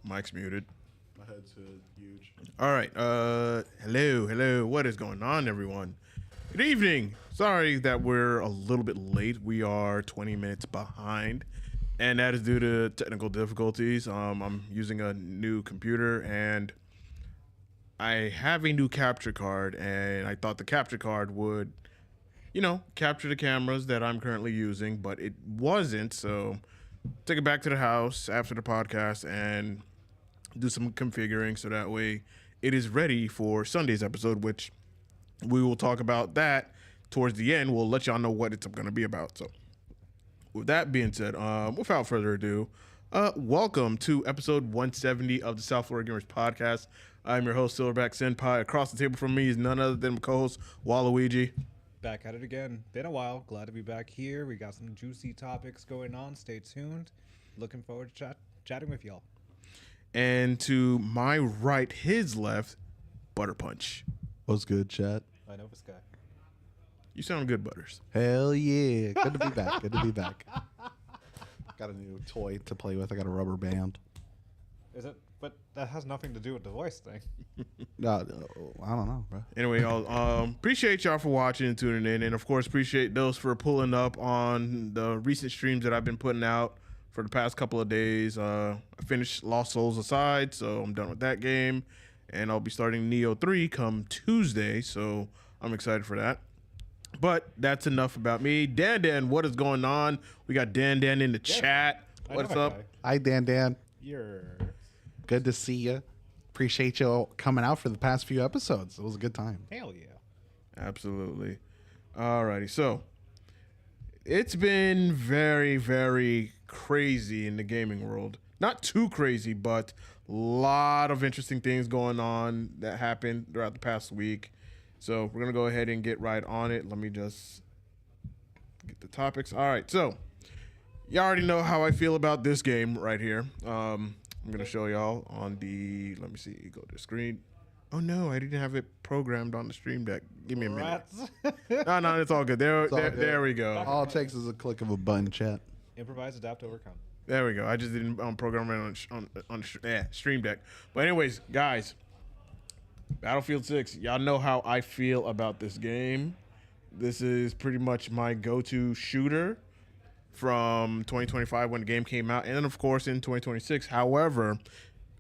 Mike's muted. My head's huge. All right. Hello. What is going on, everyone? Good evening. Sorry that we're a little bit late. We are 20 minutes behind, and that is due to technical difficulties. I'm using a new computer, and I have a new capture card, and I thought the capture card would, capture the cameras that I'm currently using, but it wasn't. So, take it back to the house after the podcast and do some configuring so that way it is ready for Sunday's episode, which we will talk about that towards the end. We'll let y'all know what it's going to be about. So, with that being said, without further ado, welcome to episode 170 of the South Florida Gamers Podcast. I'm your host, Silverback Senpai. Across the table from me is none other than my co-host, Waluigi. Back at it again. Been a while. Glad to be back here. We got some juicy topics going on. Stay tuned. Looking forward to chatting with y'all. And to my right, his left, Butter Punch. What's good, chat? I know this guy. You sound good, Butters. Hell yeah. Good to be back. Good to be back. Got a new toy to play with. I got a rubber band. Is it? But that has nothing to do with the voice thing. I don't know, bro. Anyway, y'all, appreciate y'all for watching and tuning in. And, of course, appreciate those for pulling up on the recent streams that I've been putting out for the past couple of days. I finished Lost Souls Aside, so I'm done with that game. And I'll be starting Neo 3 come Tuesday, so I'm excited for that. But that's enough about me. Dan, what is going on? We got Dan in the chat. What's up? Hi, Dan. You're... Good to see you. Appreciate you coming out for the past few episodes. It was a good time. Hell yeah. Absolutely. Alrighty, so it's been very, very crazy in the gaming world. Not too crazy, but a lot of interesting things going on that happened throughout the past week. So we're going to go ahead and get right on it. Let me just get the topics. All right, so you already know how I feel about this game right here. I'm going to show y'all on the, let me see, go to the screen. Oh, no, I didn't have it programmed on the stream deck. Give me a minute. No, it's all good. There we go. All it takes is a click of a button, chat. Improvise, adapt, overcome. There we go. I just didn't program it on stream deck. But anyways, guys, Battlefield 6, y'all know how I feel about this game. This is pretty much my go-to shooter from 2025 when the game came out, and then of course in 2026. However,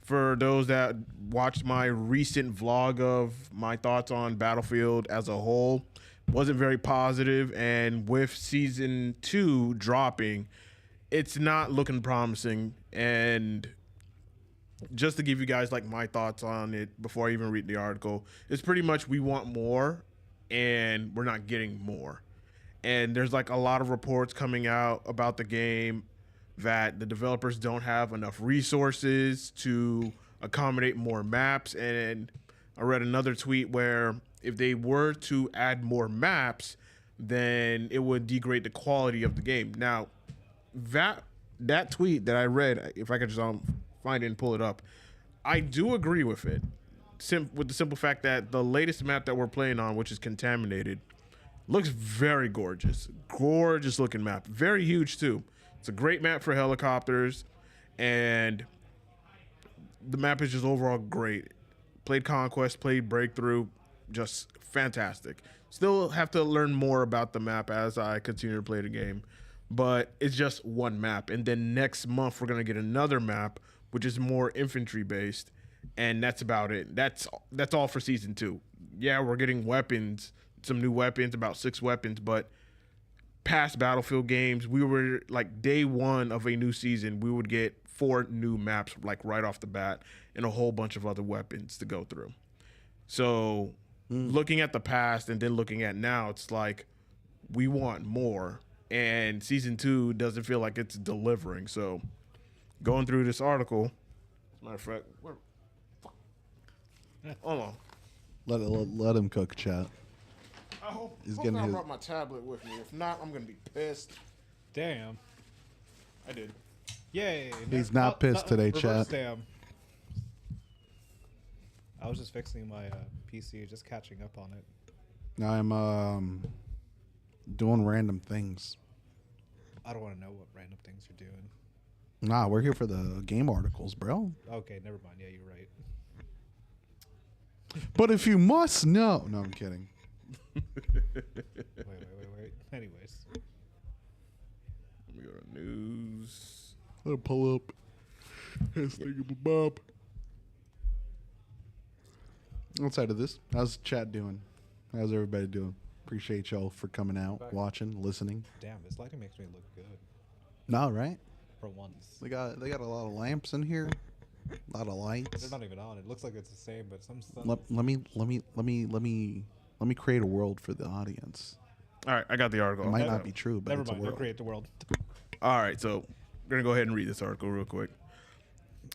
for those that watched my recent vlog of my thoughts on Battlefield as a whole, wasn't very positive, and with season 2 dropping, it's not looking promising. And just to give you guys like my thoughts on it before I even read the article, it's pretty much we want more and we're not getting more. And there's like a lot of reports coming out about the game that the developers don't have enough resources to accommodate more maps. And I read another tweet where if they were to add more maps, then it would degrade the quality of the game. Now, that tweet that I read, if I could just find it and pull it up, I do agree with it. With the simple fact that the latest map that we're playing on, which is Contaminated, looks very gorgeous. Gorgeous looking map. Very huge too. It's a great map for helicopters, and the map is just overall great. Played Conquest, played Breakthrough, just fantastic. Still have to learn more about the map as I continue to play the game, but it's just one map. And then next month we're gonna get another map, which is more infantry based, and that's about it. That's all for season 2. Yeah, we're getting weapons. Some new weapons, about 6 weapons, but past Battlefield games, we were like day 1 of a new season, we would get 4 new maps like right off the bat and a whole bunch of other weapons to go through. So looking at the past and then looking at now, it's like we want more, and season 2 doesn't feel like it's delivering. So going through this article, as a matter of fact, hold on. Let him cook, chat. I hope He's I getting his... brought my tablet with me. If not, I'm gonna be pissed. Damn. I did. Yay. He's not pissed today, reverse chat. Damn. I was just fixing my PC, just catching up on it. I'm doing random things. I don't want to know what random things you're doing. Nah, we're here for the game articles, bro. Okay, never mind. Yeah, you're right. But if you must know, no, I'm kidding. Wait. Anyways, Let me go to news. Let him pull up. Bob. Outside of this, how's chat doing? How's everybody doing? Appreciate y'all for coming out, watching, listening. damn, this lighting makes me look good No, right? for once. They got a lot of lamps in here, a lot of lights. They're not even on. It looks like it's the same, but some stuff. Let me create a world for the audience. All right, I got the article. It might not be true, but Never it's a mind. We'll world. create the world. All right, so we're going to go ahead and read this article real quick.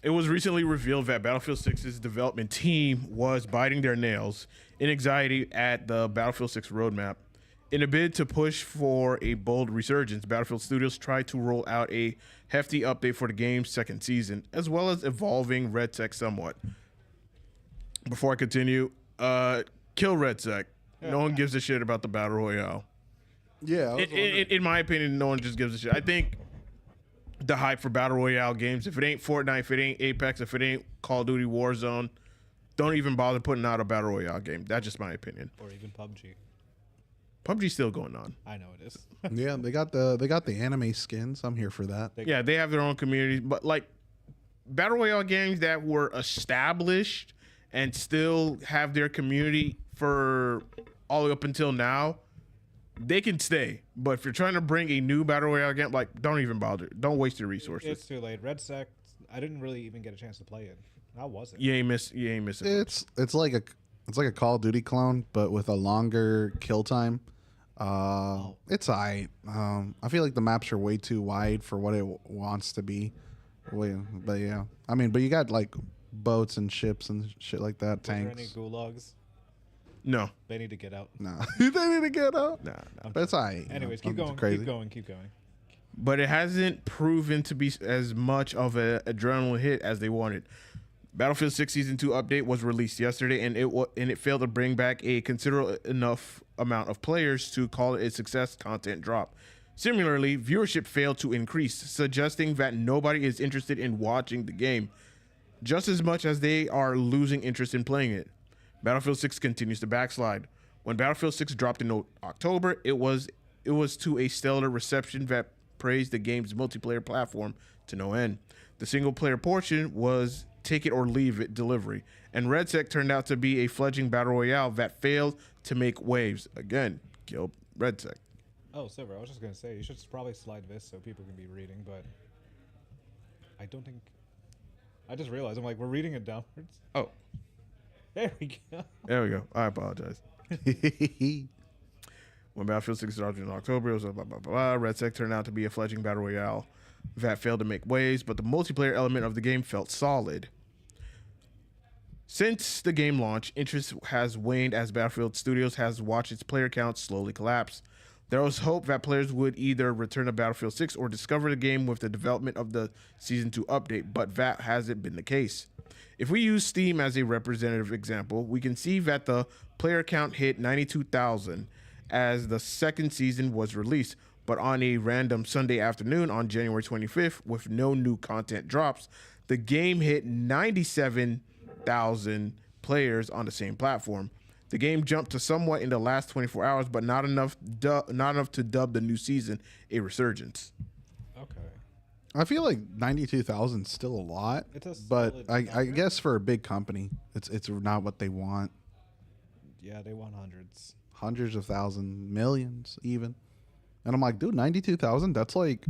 It was recently revealed that Battlefield 6's development team was biting their nails in anxiety at the Battlefield 6 roadmap. In a bid to push for a bold resurgence, Battlefield Studios tried to roll out a hefty update for the game's second season, as well as evolving RedSec somewhat. Before I continue, kill RedSec. No one gives a shit about the Battle Royale. Yeah, In my opinion, no one just gives a shit. I think the hype for Battle Royale games, if it ain't Fortnite, if it ain't Apex, if it ain't Call of Duty Warzone, don't even bother putting out a Battle Royale game. That's just my opinion. Or even PUBG. PUBG's still going on. I know it is. yeah, they got the anime skins. I'm here for that. Yeah, they have their own community, but like Battle Royale games that were established and still have their community for all the way up until now, they can stay. But if you're trying to bring a new Battle Royale game, like, don't even bother. Don't waste your resources. It's too late. RedSec, I didn't really even get a chance to play it. How was it? You ain't missing. It's like a Call of Duty clone, but with a longer kill time. It's alright. I feel like the maps are way too wide for what it wants to be. But yeah, I mean, but you got like boats and ships and shit like that. Was there any Tanks. gulags? No. They need to get out. Nah, they need to get out. Nah. But it's alright. Anyways, you keep know, going. crazy. Keep going. But it hasn't proven to be as much of an adrenaline hit as they wanted. Battlefield 6 Season 2 update was released yesterday, and it failed to bring back a considerable enough amount of players to call it a success content drop. Similarly, viewership failed to increase, suggesting that nobody is interested in watching the game, just as much as they are losing interest in playing it. Battlefield 6 continues to backslide. When Battlefield 6 dropped in October, it was to a stellar reception that praised the game's multiplayer platform to no end. The single-player portion was take it or leave it delivery, and RedSec turned out to be a fledgling Battle Royale that failed to make waves. Again, kill RedSec. Oh, Silver, I was just going to say, you should probably slide this so people can be reading, but I don't think... I just realized, I'm like, we're reading it downwards. Oh, There we go. there we go. I apologize. When Battlefield 6 dropped in October, it was blah, blah, blah. RedSec turned out to be a fledgling Battle Royale that failed to make waves, but the multiplayer element of the game felt solid. Since the game launch, interest has waned as Battlefield Studios has watched its player count slowly collapse. There was hope that players would either return to Battlefield 6 or discover the game with the development of the Season 2 update, but that hasn't been the case. If we use Steam as a representative example, we can see that the player count hit 92,000 as the second season was released, but on a random Sunday afternoon on January 25th, with no new content drops, the game hit 97,000 players on the same platform. The game jumped to somewhat in the last 24 hours, but not enough to dub the new season a resurgence. Okay. I feel like 92,000 is still a lot, It's a but solid I number. guess for a big company, it's not what they want. Yeah, they want hundreds. Hundreds of thousands, millions even. And I'm like, dude, 92,000, that's like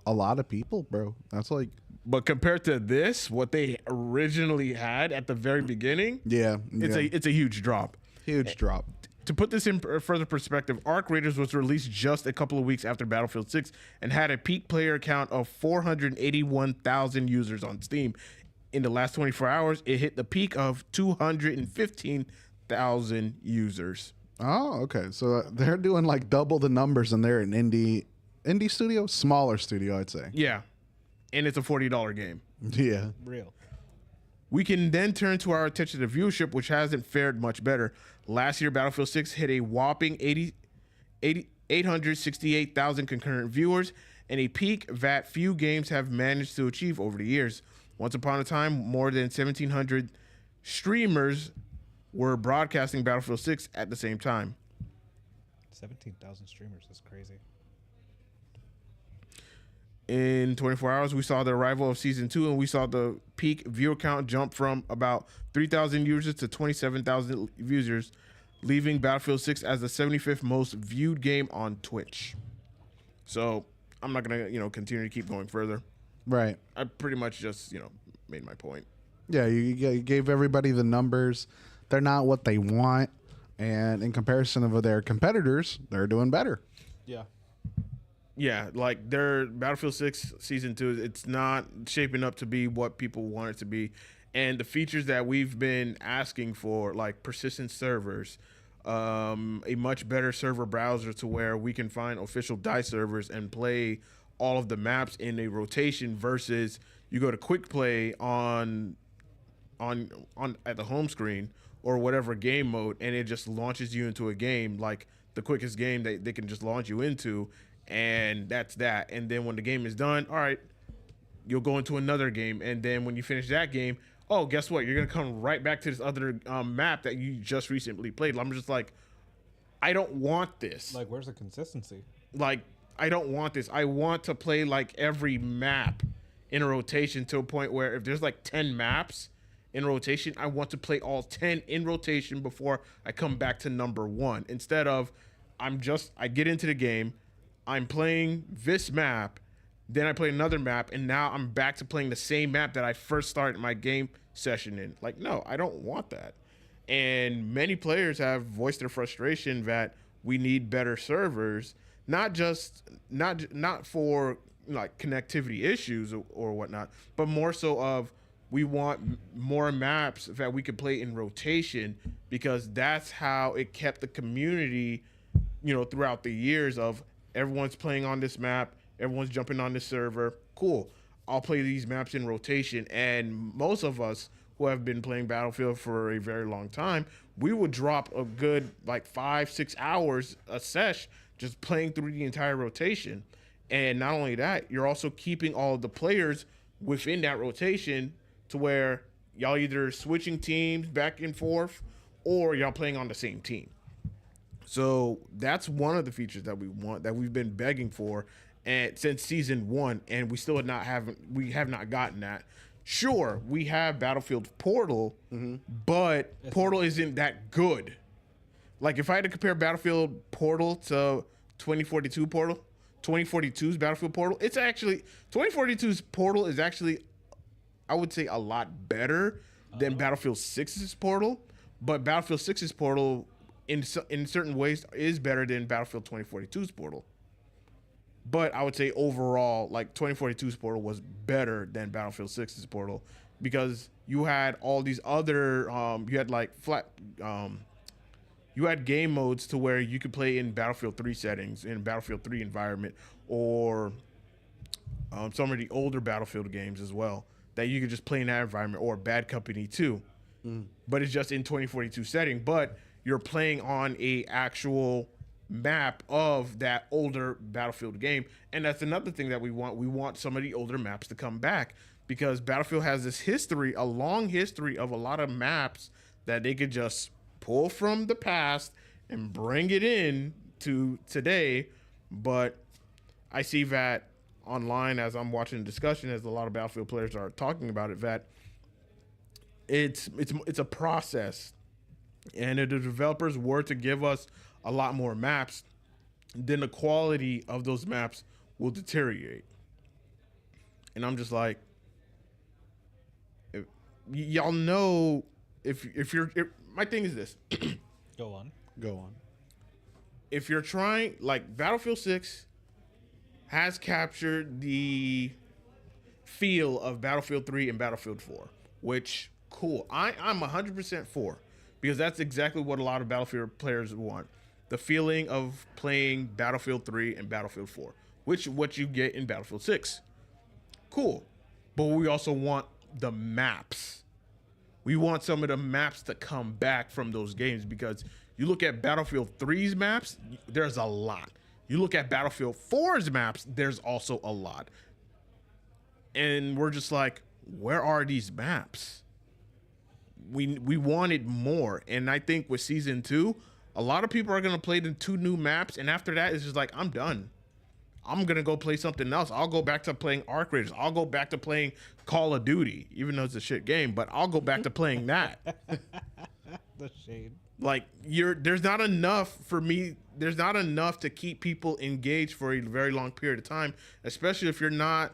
a lot of people, bro. That's like, But compared to this, what they originally had at the very beginning, yeah, it's a huge drop. huge drop. To put this in further perspective, Arc Raiders was released just a couple of weeks after Battlefield 6 and had a peak player count of 481,000 users on Steam. In the last 24 hours, it hit the peak of 215,000 users. Oh, okay. So they're doing like double the numbers, and they're an indie studio, smaller studio, I'd say. Yeah. And it's a $40 game. Yeah. Real. We can then turn to our attention to viewership, which hasn't fared much better. Last year, Battlefield 6 hit a whopping 868,000 concurrent viewers, and a peak that few games have managed to achieve over the years. Once upon a time, more than 1,700 streamers were broadcasting Battlefield 6 at the same time. 17,000 streamers is crazy. In 24 hours, we saw the arrival of Season 2, and we saw the peak viewer count jump from about 3,000 users to 27,000 users, leaving Battlefield 6 as the 75th most viewed game on Twitch. So I'm not going to, continue to keep going further. Right. I pretty much just, made my point. Yeah, you gave everybody the numbers. They're not what they want. And in comparison of their competitors, they're doing better. Yeah. Yeah, like their Battlefield 6 Season 2, it's not shaping up to be what people want it to be. And the features that we've been asking for, like persistent servers, a much better server browser to where we can find official DICE servers and play all of the maps in a rotation versus you go to quick play on at the home screen or whatever game mode, and it just launches you into a game, like the quickest game that they can just launch you into, and that's that. And then when the game is done, all right, you'll go into another game, and then when you finish that game, oh, guess what? You're gonna come right back to this other map that you just recently played. I'm just like, I don't want this. Like, where's the consistency? Like, I don't want this. I want to play like every map in a rotation to a point where if there's like 10 maps in rotation, I want to play all 10 in rotation before I come back to number 1. Instead of I get into the game, I'm playing this map, then I play another map, and now I'm back to playing the same map that I first started my game session in. Like, no, I don't want that. And many players have voiced their frustration that we need better servers, not for like connectivity issues or whatnot, but more so of we want more maps that we could play in rotation, because that's how it kept the community, throughout the years of everyone's playing on this map, everyone's jumping on this server. Cool. I'll play these maps in rotation. And most of us who have been playing Battlefield for a very long time, we would drop a good like 5-6 hours a sesh just playing through the entire rotation. And not only that, you're also keeping all of the players within that rotation to where y'all either switching teams back and forth or y'all playing on the same team. So that's one of the features that we want, that we've been begging for and since Season 1, and we have not gotten that. Sure, we have Battlefield Portal, but Portal isn't that good. Like, if I had to compare Battlefield Portal to 2042 Portal, 2042's Battlefield Portal, 2042's Portal is actually, I would say, a lot better than Battlefield 6's Portal, but Battlefield 6's Portal in certain ways is better than Battlefield 2042's Portal. But I would say overall, like 2042's Portal was better than Battlefield 6's Portal, because you had all these other, you had like you had game modes to where you could play in Battlefield 3 settings, in Battlefield 3 environment, or some of the older Battlefield games as well, that you could just play in that environment, or Bad Company 2. But it's just in 2042 setting, but you're playing on a actual map of that older Battlefield game. And that's another thing that we want. We want some of the older maps to come back, because Battlefield has this history, a long history of a lot of maps that they could just pull from the past and bring it in to today. But I see that online as I'm watching the discussion, as a lot of Battlefield players are talking about it, that it's a process. And if the developers were to give us a lot more maps, then the quality of those maps will deteriorate. And I'm just like, y'all know, if my thing is this. Go on. If you're trying, like, Battlefield 6 has captured the feel of Battlefield 3 and Battlefield 4, which, cool. I'm 100% for, because that's exactly what a lot of Battlefield players want. The feeling of playing Battlefield 3 and Battlefield 4, which what you get in Battlefield 6. Cool. But we also want the maps. We want some of the maps to come back from those games, because you look at Battlefield 3's maps, there's a lot. You look at Battlefield 4's maps, there's also a lot. And we're just like, where are these maps? We wanted more. And I think with season 2, a lot of people are going to play the 2 new maps. And after that, it's just like, I'm done. I'm going to go play something else. I'll go back to playing Arc Raiders. I'll go back to playing Call of Duty, even though it's a shit game, but I'll go back to playing that. The shade. Like, there's not enough for me. There's not enough to keep people engaged for a very long period of time, especially if you're not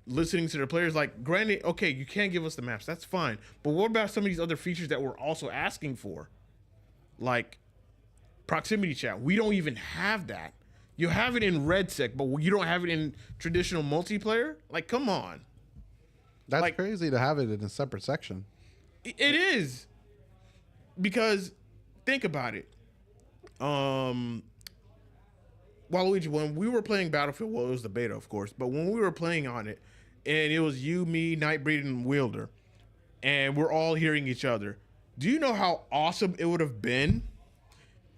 listening to their players. Like, granted, okay, you can't give us the maps. That's fine. But what about some of these other features that we're also asking for? Like proximity chat. We don't even have that. You have it in RedSec, but you don't have it in traditional multiplayer? Like, come on. That's like- crazy to have it in a separate section. It is. Because think about it. Waluigi, when we were playing Battlefield, well, it was the beta, of course, but when we were playing on it, and it was you, me, Nightbreed, and Wielder, and we're all hearing each other. Do you know how awesome it would have been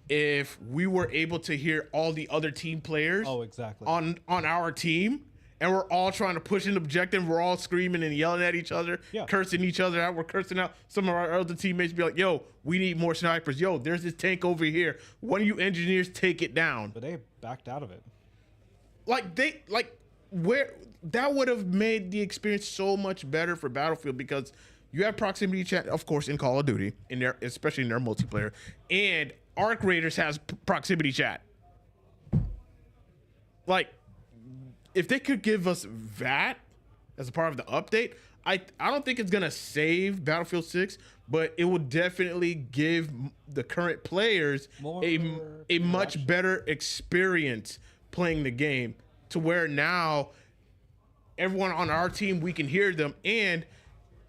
if we were able to hear all the other team players Oh, exactly. on our team, and we're all trying to push an objective, we're all screaming and yelling at each other, Yeah. cursing each other out, we're cursing out some of our other teammates, be like, yo, we need more snipers, yo, there's this tank over here, one of you engineers take it down. But they backed out of it. Where that would have made the experience so much better for Battlefield, because you have proximity chat, of course, in Call of Duty, in their, especially in their multiplayer, and Arc Raiders has proximity chat. Like, if they could give us that as a part of the update, I don't think it's gonna save Battlefield 6, but it will definitely give the current players More a much interaction. better experience playing the game, to where now everyone on our team, we can hear them. And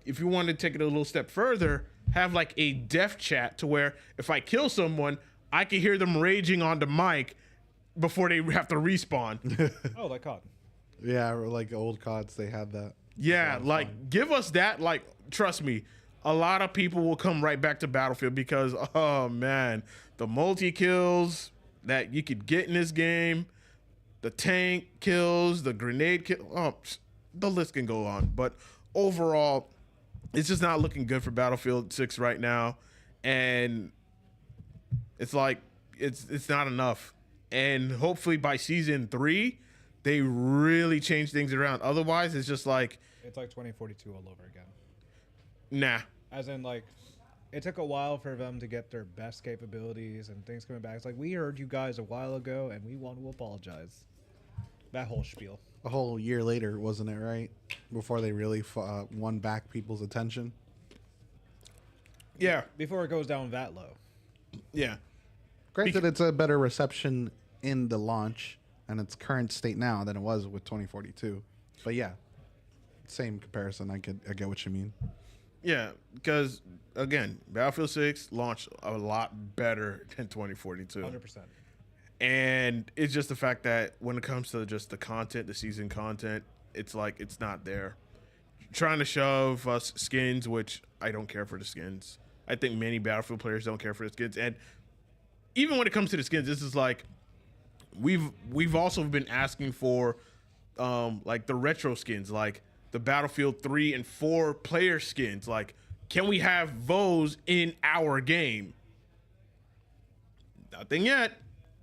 if you want to take it a little step further, have like a deaf chat, to where if I kill someone, I can hear them raging on the mic before they have to respawn. Oh, they caught. Yeah, or like old CODs, they had that. Yeah, like give us that. Like, trust me, a lot of people will come right back to Battlefield, because oh man, the multi kills that you could get in this game, the tank kills, the grenade kill, the list can go on. But overall, it's just not looking good for Battlefield 6 right now, and it's like it's not enough. And hopefully by season 3, they really change things around. Otherwise, it's just like, It's like 2042 all over again. nah. As in, like, it took a while for them to get their best capabilities and things coming back. It's like, we heard you guys a while ago, and we want to apologize. That whole spiel. A whole year later, wasn't it, right? Before they really won back people's attention. Yeah, Before it goes down that low. yeah. Granted, it's a better reception in the launch and its current state now than it was with 2042. But yeah, same comparison. I get what you mean. Yeah, because again, Battlefield 6 launched a lot better than 2042. 100%. And it's just the fact that when it comes to just the content, the season content, it's like it's not there. Trying to shove us skins, which I don't care for the skins. I think many Battlefield players don't care for the skins. And even when it comes to the skins, this is like we've also been asking for like the retro skins, like the Battlefield 3 and 4 player skins. Like, can we have those in our game? Nothing yet.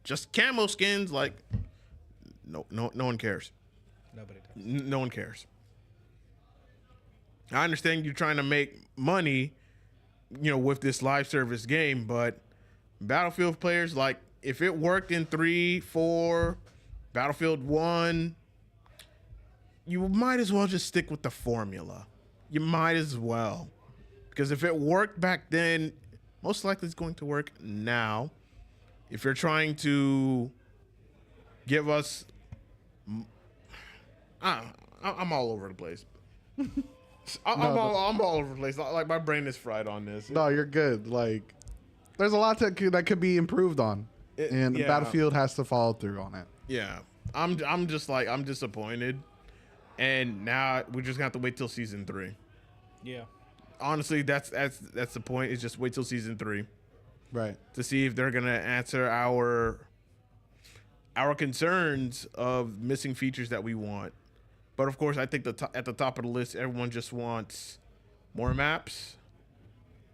Just camo skins. Like, no one cares. Nobody does. No one cares. I understand you're trying to make money, with this live service game, but Battlefield players, like, if it worked in 3, 4, Battlefield 1, you might as well just stick with the formula. You might as well. Because if it worked back then, most likely it's going to work now. If you're trying to give us... I'm all over the place. I'm all over the place. Like, my brain is fried on this. No, you're good. Like, there's a lot that could be improved on, and yeah. Battlefield has to follow through on it. Yeah, I'm just like, I'm disappointed, and now we're just gonna have to wait till season 3. Yeah. Honestly, that's the point. Is just wait till season 3 Right. to see if they're gonna answer our our concerns of missing features that we want. But of course, I think at the top of the list, everyone just wants more maps,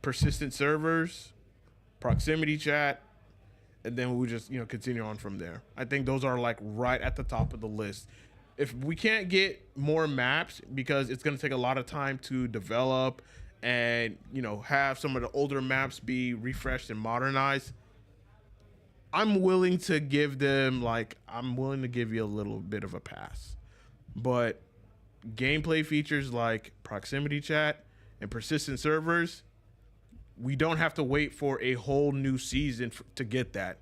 persistent servers, proximity chat, and then we just continue on from there. I think those are like right at the top of the list. If we can't get more maps, because it's going to take a lot of time to develop and have some of the older maps be refreshed and modernized, I'm willing to give you a little bit of a pass. But gameplay features like proximity chat and persistent servers, we don't have to wait for a whole new season to get that.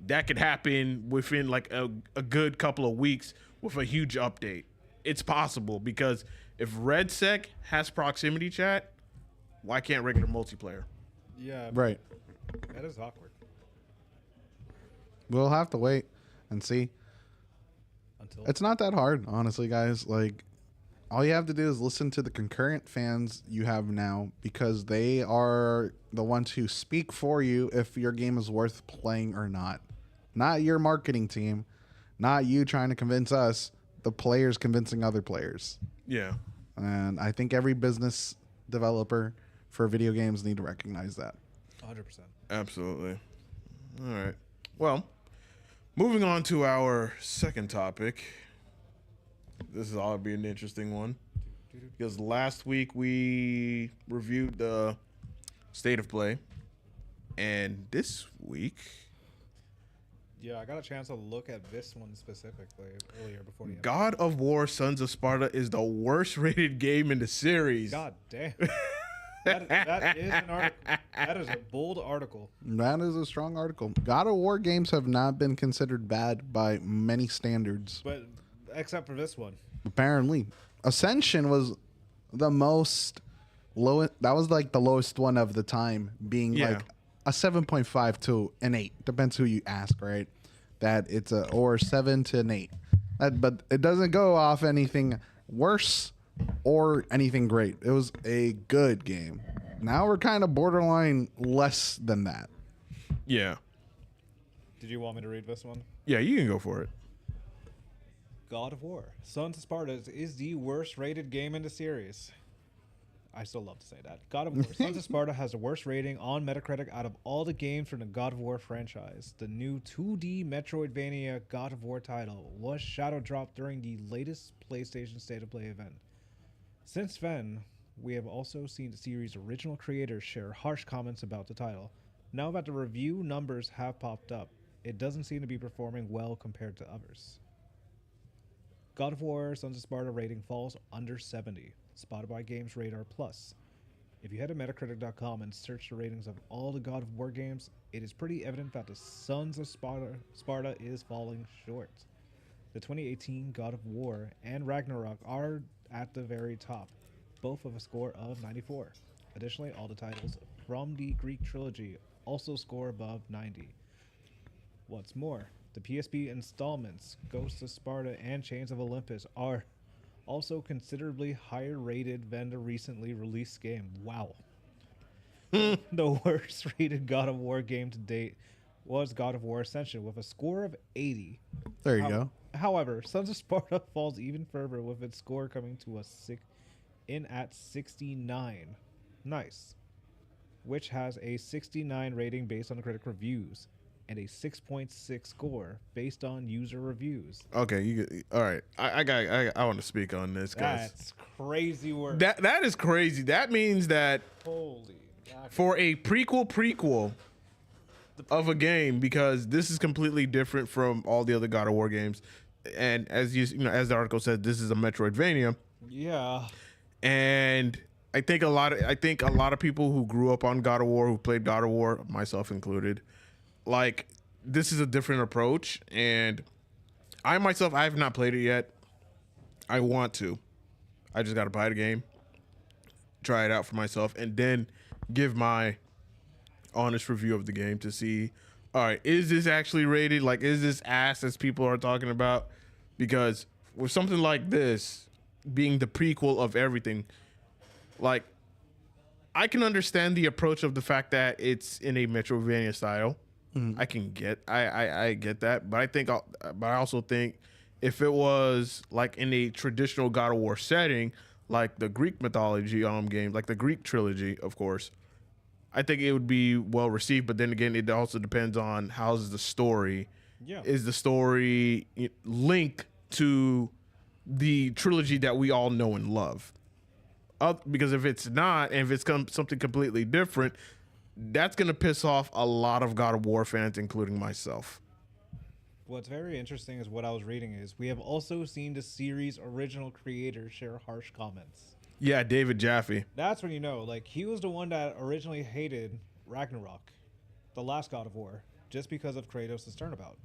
That could happen within like a good couple of weeks with a huge update. It's possible, because if RedSec has proximity chat, why can't regular multiplayer? Yeah. Right. That is awkward. We'll have to wait and see. Until It's not that hard, honestly, guys. Like, all you have to do is listen to the concurrent fans you have now, because they are the ones who speak for you if your game is worth playing or not. Not your marketing team, not you trying to convince us, the players convincing other players. Yeah. And I think every business developer for video games need to recognize that. 100%. Absolutely. All right. Well, moving on to our second topic. This is all be an interesting one, because last week we reviewed the State of Play, and this week, Yeah, I got a chance to look at this one specifically earlier before the God of War: Sons of Sparta is the worst rated game in the series. God damn. That is an article. That is a bold article. That is a strong article. God of War games have not been considered bad by many standards. But except for this one. Apparently, Ascension was the most low. That was like the lowest one of the time, being like a 7.5 to an 8. Depends who you ask, right? That it's or 7 to an 8. But it doesn't go off anything worse or anything great. It was a good game. Now we're kind of borderline less than that. Yeah. Did you want me to read this one? Yeah, you can go for it. God of War: Sons of Sparta is the worst rated game in the series. I still love to say that. God of War: Sons of Sparta has the worst rating on Metacritic out of all the games from the God of War franchise. The new 2D Metroidvania God of War title was shadow dropped during the latest PlayStation State of Play event. Since then, we have also seen the series' original creators share harsh comments about the title. Now that the review numbers have popped up, it doesn't seem to be performing well compared to others. God of War: Sons of Sparta rating falls under 70, spotted by Games Radar Plus. If you head to Metacritic.com and search the ratings of all the God of War games, it is pretty evident that the Sons of Sparta is falling short. The 2018 God of War and Ragnarok are at the very top, both with a score of 94. Additionally, all the titles from the Greek trilogy also score above 90. What's more, the PSP installments, Ghosts of Sparta and Chains of Olympus, are also considerably higher rated than the recently released game. Wow. The worst rated God of War game to date was God of War Ascension with a score of 80. There you go. However, Sons of Sparta falls even further with its score coming to at 69. Nice. Which has a 69 rating based on critic reviews and a 6.6 score based on user reviews. Okay, all right. I want to speak on this, guys. That's crazy work. That is crazy. That means that Holy God. for a prequel of a game, because this is completely different from all the other God of War games, and as as the article said, this is a Metroidvania. Yeah. And I think a lot of people who grew up on God of War, who played God of War, myself included, like, this is a different approach. And I myself, I have not played it yet. I want to. I just got to buy the game, try it out for myself, and then give my honest review of the game to see, all right, is this actually rated? Like, is this ass as people are talking about? Because with something like this being the prequel of everything, like, I can understand the approach of the fact that it's in a Metroidvania style. I can get, I get that, but but I also think if it was like in a traditional God of War setting, like the Greek mythology game, like the Greek trilogy, of course, I think it would be well received. But then again, it also depends on how's the story. Yeah. Is the story linked to the trilogy that we all know and love? Because if it's not, and if it's something completely different, that's going to piss off a lot of God of War fans, including myself. What's very interesting is what I was reading is we have also seen the series' original creator share harsh comments. Yeah, David Jaffe. That's when you know, like, he was the one that originally hated Ragnarok, the last God of War, just because of Kratos' turnabout.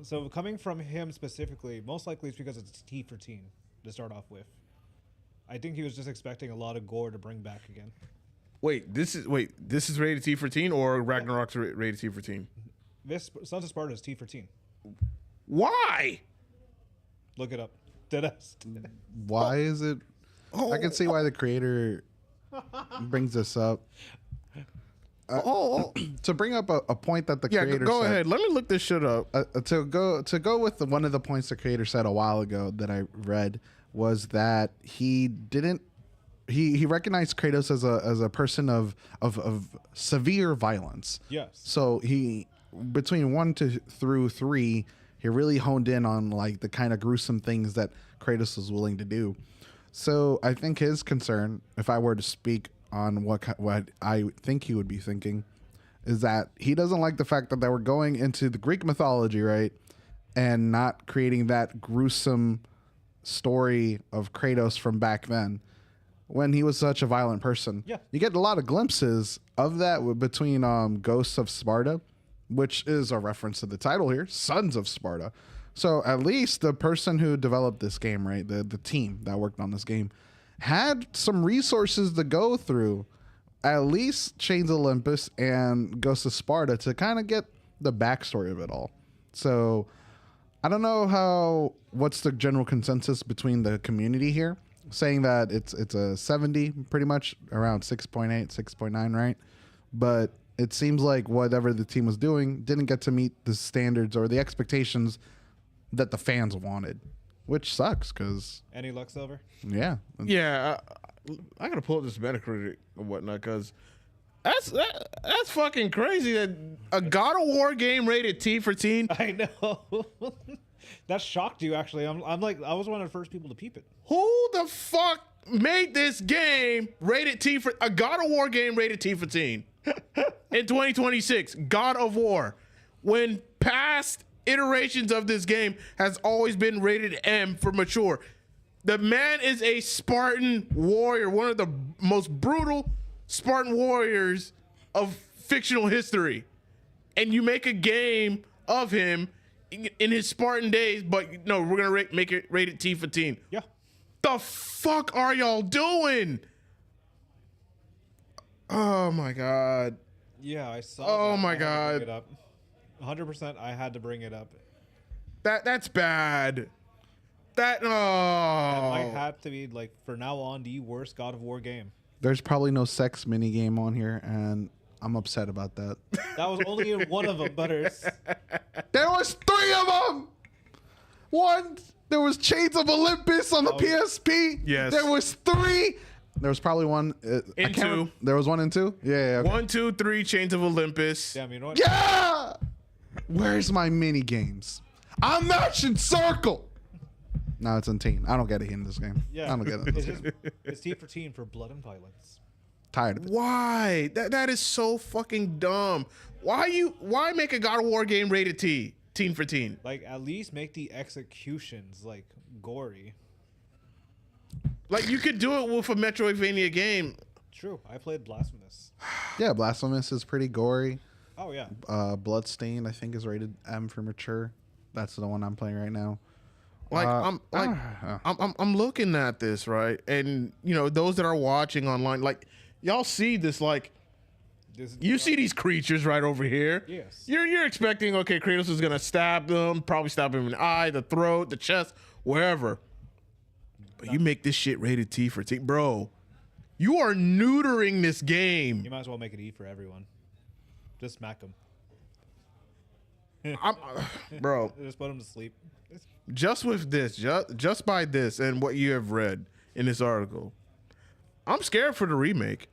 So coming from him specifically, most likely it's because it's T for teen to start off with. I think he was just expecting a lot of gore to bring back again. This is rated T for teen, or Ragnarok's rated T for teen? This Sons of Sparta is T for teen. Why? Look it up. Deadass. Why is it? I can see why the creator brings this up. To bring up a point that the creator go said, ahead. Let me look this shit up. to go with one of the points the creator said a while ago that I read was that he recognized Kratos as a person of severe violence. Yes. So he, between 1 through 3, he really honed in on like the kind of gruesome things that Kratos was willing to do. So I think his concern, if I were to speak on what I think he would be thinking, is that he doesn't like the fact that they were going into the Greek mythology, right, and not creating that gruesome story of Kratos from back then when he was such a violent person. Yeah. You get a lot of glimpses of that between Ghosts of Sparta, which is a reference to the title here, Sons of Sparta. So at least the person who developed this game, right, the team that worked on this game, had some resources to go through, at least Chains of Olympus and Ghosts of Sparta, to kind of get the backstory of it all. So I don't know what's the general consensus between the community here, saying that it's a 70, pretty much around 6.8, 6.9, right? But it seems like whatever the team was doing didn't get to meet the standards or the expectations that the fans wanted, which sucks because... Any luck, Silver? Yeah. Yeah, I gotta pull up this Metacritic and whatnot, because that's fucking crazy that a God of War game rated T for teen. I know. That shocked you, actually. I'm like, I was one of the first people to peep it. Who the fuck made this game rated T for a God of War game rated T for teen in 2026? God of War, when past iterations of this game has always been rated M for mature. The man is a Spartan warrior, one of the most brutal Spartan warriors of fictional history. And you make a game of him in his Spartan days, but no, we're going to make it rated T for teen. Yeah. The fuck are y'all doing? Oh my God. Yeah, I saw Oh that. my I had to God. bring it up. 100% I had to bring it up. That's bad. That It might oh. have to be, like, for now on, the worst God of War game. There's probably no sex mini game on here, and I'm upset about that. That was only in one of them, Butters. There was 3 of them. There was Chains of Olympus on the PSP. Yes. There was 3. There was probably one In 2. There was 1 and 2. Yeah. Okay. 1, 2, 3, Chains of Olympus. Damn, you know what? Yeah. Where's my mini games? I'm matching circle. No, it's in teen. I don't get it in this game. Yeah. I don't get it. It's just, it's T for teen for blood and violence. Tired of it. Why? That is so fucking dumb. Why make a God of War game rated T? Teen for teen. Like, at least make the executions, like, gory. Like, you could do it with a Metroidvania game. True. I played Blasphemous. Yeah, Blasphemous is pretty gory. Oh, yeah. Bloodstained, I think, is rated M for mature. That's the one I'm playing right now. Like I'm looking at this, right? And you know, those that are watching online, like y'all see this, like you see these creatures right over here. Yes. You're expecting, okay, Kratos is gonna stab them, probably stab him in the eye, the throat, the chest, wherever. But you make this shit rated T for T, bro. You are neutering this game. You might as well make it E for everyone. Just smack them. Bro, Just put him to sleep. just with this, just by this and what you have read in this article, I'm scared for the remake.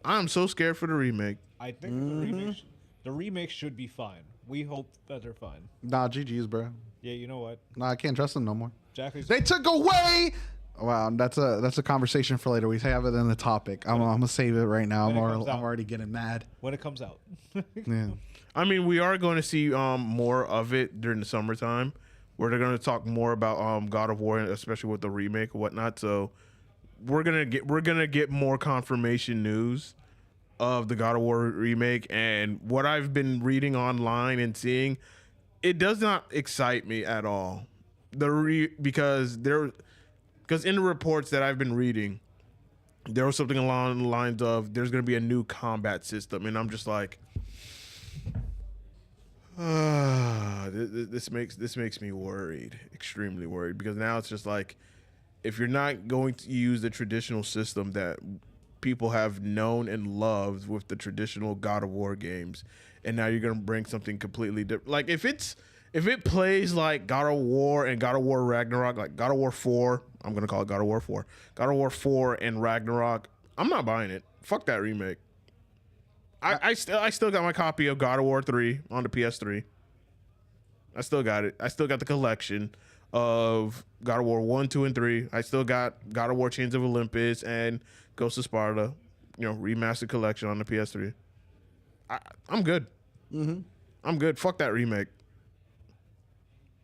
I'm so scared for the remake. I think the remake should be fine. We hope that they're fine. Nah, GG's, bro. Yeah, you know what? Nah, I can't trust them no more. Jackley's They took away. Wow, that's a conversation for later. We have it in the topic. I'm gonna save it right now. When it I'm comes out. already getting mad. when it comes out. Yeah. I mean, we are going to see more of it during the summertime, where they're going to talk more about God of War, especially with the remake and whatnot. So we're gonna get more confirmation news of the God of War remake, and what I've been reading online and seeing, it does not excite me at all. Because in the reports that I've been reading, there was something along the lines of there's going to be a new combat system, and I'm just like, this makes me worried, extremely worried, because now it's just like, if you're not going to use the traditional system that people have known and loved with the traditional God of War games, and now you're going to bring something completely different. Like if it plays like God of War and God of War Ragnarok, like God of War 4, I'm going to call it God of War 4. God of War 4 and Ragnarok, I'm not buying it. Fuck that remake. I still got my copy of God of War 3 on the PS3. I still got it. I still got the collection of God of War 1, 2, and 3. I still got God of War Chains of Olympus and Ghost of Sparta, remastered collection on the PS3. I'm good. Mm-hmm. I'm good. Fuck that remake.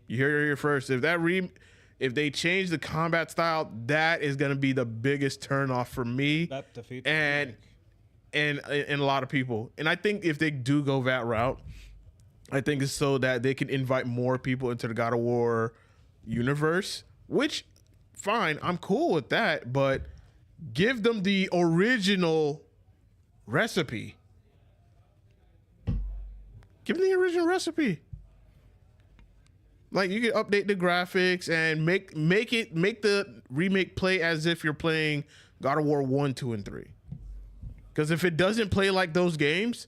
You hear it here first. If they change the combat style, that is going to be the biggest turnoff for me That defeats the and remake. and a lot of people. And I think if they do go that route, I think it's so that they can invite more people into the God of War universe, which, fine, I'm cool with that, but give them the original recipe. Give them the original recipe. Like, you can update the graphics and make the remake play as if you're playing God of War 1, 2, and 3. Because if it doesn't play like those games,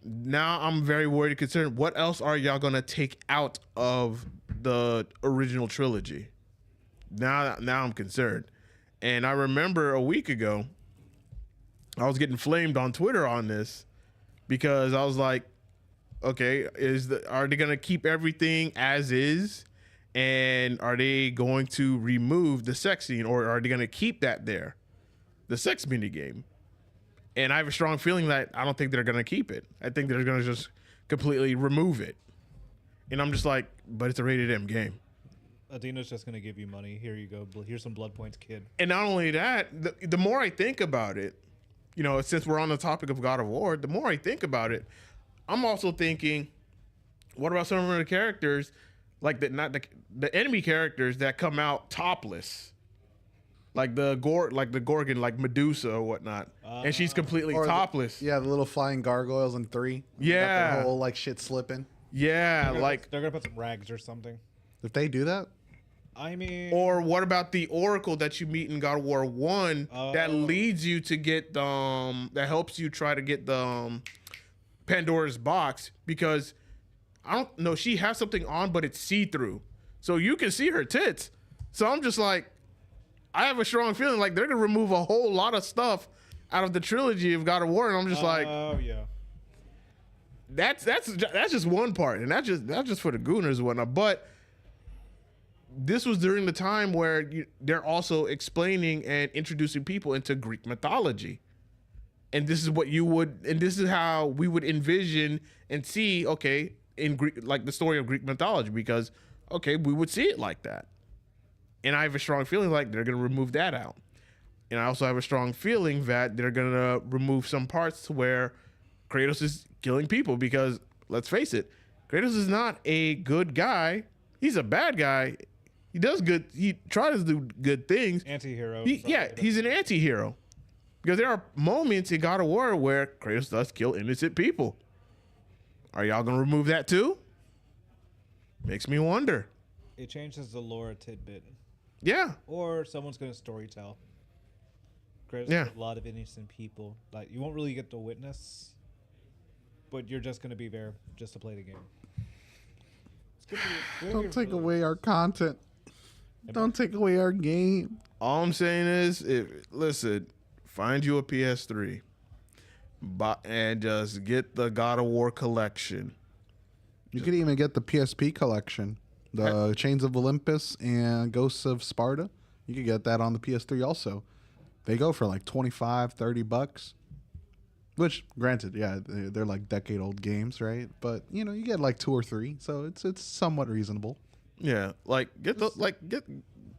now I'm very worried and concerned. What else are y'all gonna take out of the original trilogy? Now I'm concerned. And I remember a week ago, I was getting flamed on Twitter on this because I was like, okay, are they gonna keep everything as is, and are they going to remove the sex scene, or are they gonna keep that there, the sex mini game? And I have a strong feeling that I don't think they're gonna keep it. I think they're gonna just completely remove it. And I'm just like, but it's a rated M game. Adina's just gonna give you money. Here you go. Here's some blood points, kid. And not only that, the more I think about it, since we're on the topic of God of War, the more I think about it, I'm also thinking, what about some of the characters, like the enemy characters that come out topless, like the Gorgon, like Medusa or whatnot, and she's completely Or topless. Yeah, the little flying gargoyles in 3. They got Yeah. their whole shit slipping. Yeah, like, They're gonna put some rags or something. If they do that, I mean, or what about the Oracle that you meet in God of War 1 that leads you to get that helps you try to get the Pandora's box, because I don't know, she has something on, but it's see-through, so you can see her tits. So I'm just like, I have a strong feeling like they're gonna remove a whole lot of stuff out of the trilogy of God of War, and I'm just like, oh yeah. that's just one part, and that's just for the gooners and whatnot. But this was during the time where they're also explaining and introducing people into Greek mythology. And this is what this is how we would envision and see, okay, in Greek, like the story of Greek mythology, because, okay, we would see it like that. And I have a strong feeling like they're going to remove that out. And I also have a strong feeling that they're going to remove some parts to where Kratos is killing people, because let's face it, Kratos is not a good guy. He's a bad guy. He does good. He tries to do good things. Anti-hero. He's an anti-hero. Because there are moments in God of War where Kratos does kill innocent people. Are y'all going to remove that too? Makes me wonder. It changes the lore a tidbit. Yeah. Or someone's gonna storytell. Kratos Yeah. killed a lot of innocent people. Like, you won't really get to witness. but you're just going to be there just to play the game. It's good for you. Don't take away our content. Don't take away our game. All I'm saying is, listen, find you a PS3, and just get the God of War collection. You could even get the PSP collection, the Chains of Olympus and Ghosts of Sparta. You could get that on the PS3 also. They go for like $25-$30. Which, granted, yeah, they're like decade-old games, right? But you know, you get like 2 or 3, so it's somewhat reasonable. Yeah, like get those,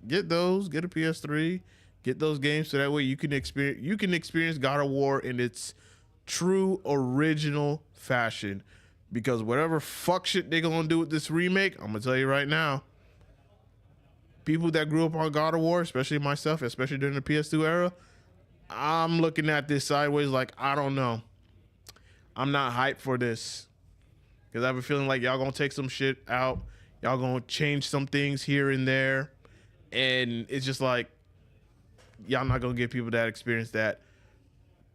get those, get a PS3, get those games so that way you can experience God of War in its true original fashion. Because whatever fuck shit they gonna do with this remake, I'm gonna tell you right now, people that grew up on God of War, especially myself, especially during the PS2 era, I'm looking at this sideways like, I don't know. I'm not hyped for this. Because I have a feeling like y'all gonna take some shit out. Y'all gonna change some things here and there. And it's just like, y'all not gonna give people that experience that.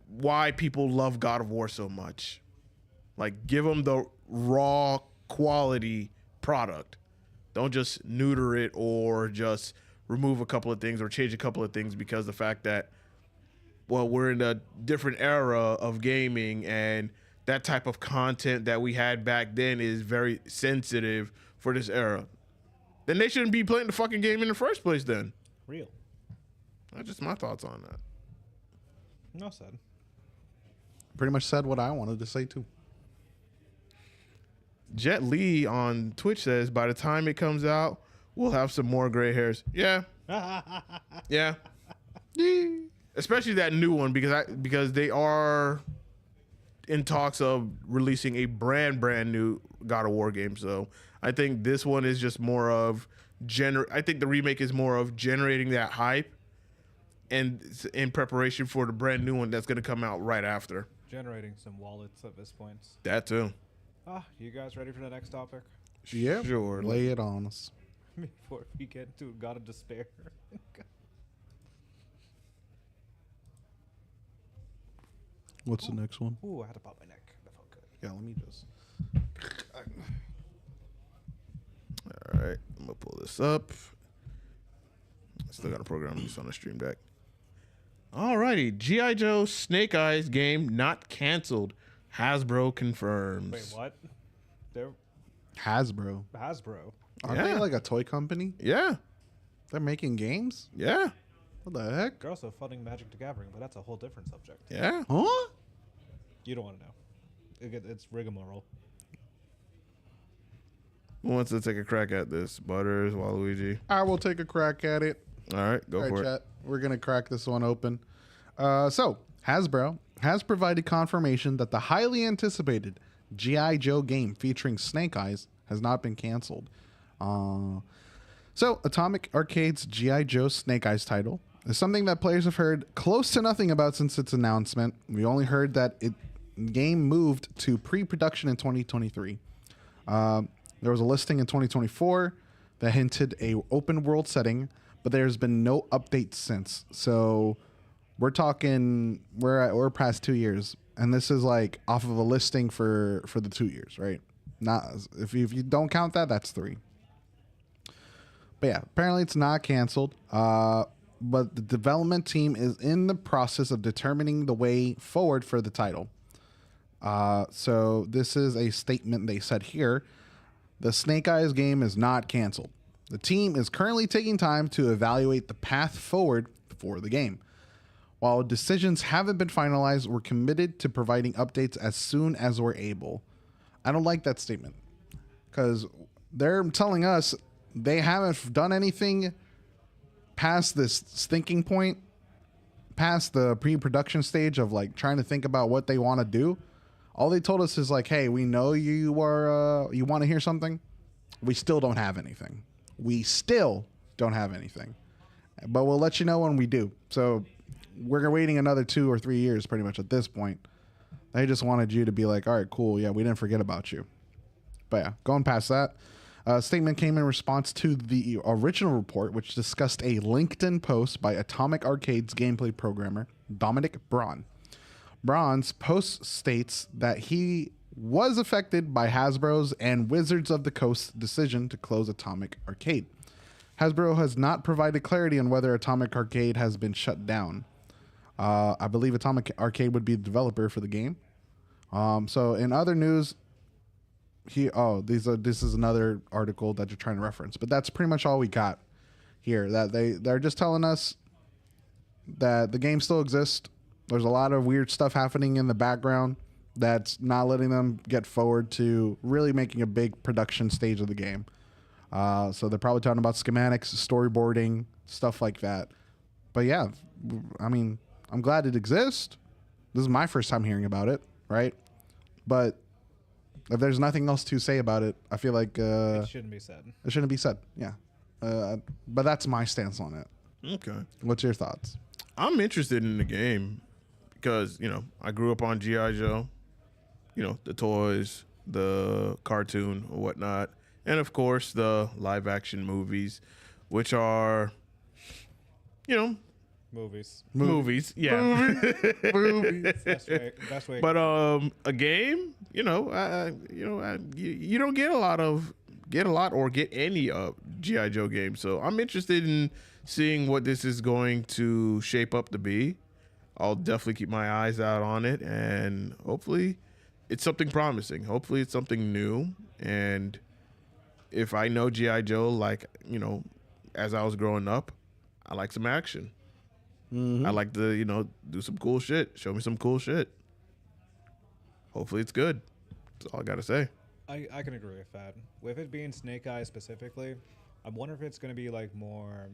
Why people love God of War so much. Like, give them the raw quality product. Don't just neuter it or just remove a couple of things or change a couple of things because the fact that, well, we're in a different era of gaming and that type of content that we had back then is very sensitive for this era. Then they shouldn't be playing the fucking game in the first place then. Real. That's just my thoughts on that. No said. Pretty much said what I wanted to say too. Jet Li on Twitch says, by the time it comes out, we'll have some more gray hairs. Yeah. Yeah. Especially that new one because they are in talks of releasing a brand new God of War game. So I think this one is just more of I think the remake is more of generating that hype and in preparation for the brand new one that's going to come out right after. Generating some wallets at this point. That too. You guys ready for the next topic? Yeah, sure. Lay it on us. Before we get to God of Despair. What's the next one? Ooh, I had to pop my neck. That felt good. Yeah, let me just. All right, I'm gonna pull this up. Still got to program this on the stream deck. All righty, G.I. Joe Snake Eyes game not canceled. Hasbro confirms. Wait, what? They're Hasbro. Hasbro. Aren't Yeah. they like a toy company? Yeah, They're making games? yeah, What the heck? They're also funding Magic the Gathering, but that's a whole different subject. yeah. Huh? You don't want to know. It's rigmarole. Who wants to take a crack at this? Butters, Waluigi. I will take a crack at it. All right, go All for right, it. chat. We're going to crack this one open. So, Hasbro has provided confirmation that the highly anticipated G.I. Joe game featuring Snake Eyes has not been canceled. So, Atomic Arcade's G.I. Joe Snake Eyes title is something that players have heard close to nothing about since its announcement. We only heard that game moved to pre-production in 2023. There was a listing in 2024 that hinted a open world setting, but there's been no update since. So we're talking we're past 2 years, and this is like off of a listing for the 2 years, right? Not if you don't count that, that's 3. But yeah, apparently it's not canceled. But the development team is in the process of determining the way forward for the title. So this is a statement they said here. The Snake Eyes game is not canceled. The team is currently taking time to evaluate the path forward for the game. While decisions haven't been finalized, we're committed to providing updates as soon as we're able. I don't like that statement because they're telling us they haven't done anything past this thinking point, past the pre-production stage of like trying to think about what they want to do. All they told us is like, hey, we know you want to hear something. We still don't have anything. But we'll let you know when we do. So we're waiting another 2 or 3 years pretty much at this point. They just wanted you to be like, all right, cool. Yeah, we didn't forget about you. But yeah, going past that, a statement came in response to the original report, which discussed a LinkedIn post by Atomic Arcade's gameplay programmer, Dominic Braun. Braun's post states that he was affected by Hasbro's and Wizards of the Coast's decision to close Atomic Arcade. Hasbro has not provided clarity on whether Atomic Arcade has been shut down. I believe Atomic Arcade would be the developer for the game. So in other news, this is another article that you're trying to reference, but that's pretty much all we got here. That they're just telling us that the game still exists. There's a lot of weird stuff happening in the background that's not letting them get forward to really making a big production stage of the game. So they're probably talking about schematics, storyboarding, stuff like that. But yeah, I mean, I'm glad it exists. This is my first time hearing about it, right? But if there's nothing else to say about it, I feel like It shouldn't be said. it shouldn't be said. Yeah. But that's my stance on it. Okay. What's your thoughts? I'm interested in the game because, I grew up on G.I. Joe, the toys, the cartoon or whatnot, and of course the live action movies, which are, Movies. movies. Yeah. Best way. But a game, you don't get a lot or get any G.I. Joe games. So I'm interested in seeing what this is going to shape up to be. I'll definitely keep my eyes out on it, and hopefully it's something promising. Hopefully it's something new. And if I know G.I. Joe, like, as I was growing up, I like some action. I like to, do some cool shit. Show me some cool shit. Hopefully it's good. That's all I got to say. I can agree with that. With it being Snake Eyes specifically, I'm wondering if it's going to be like more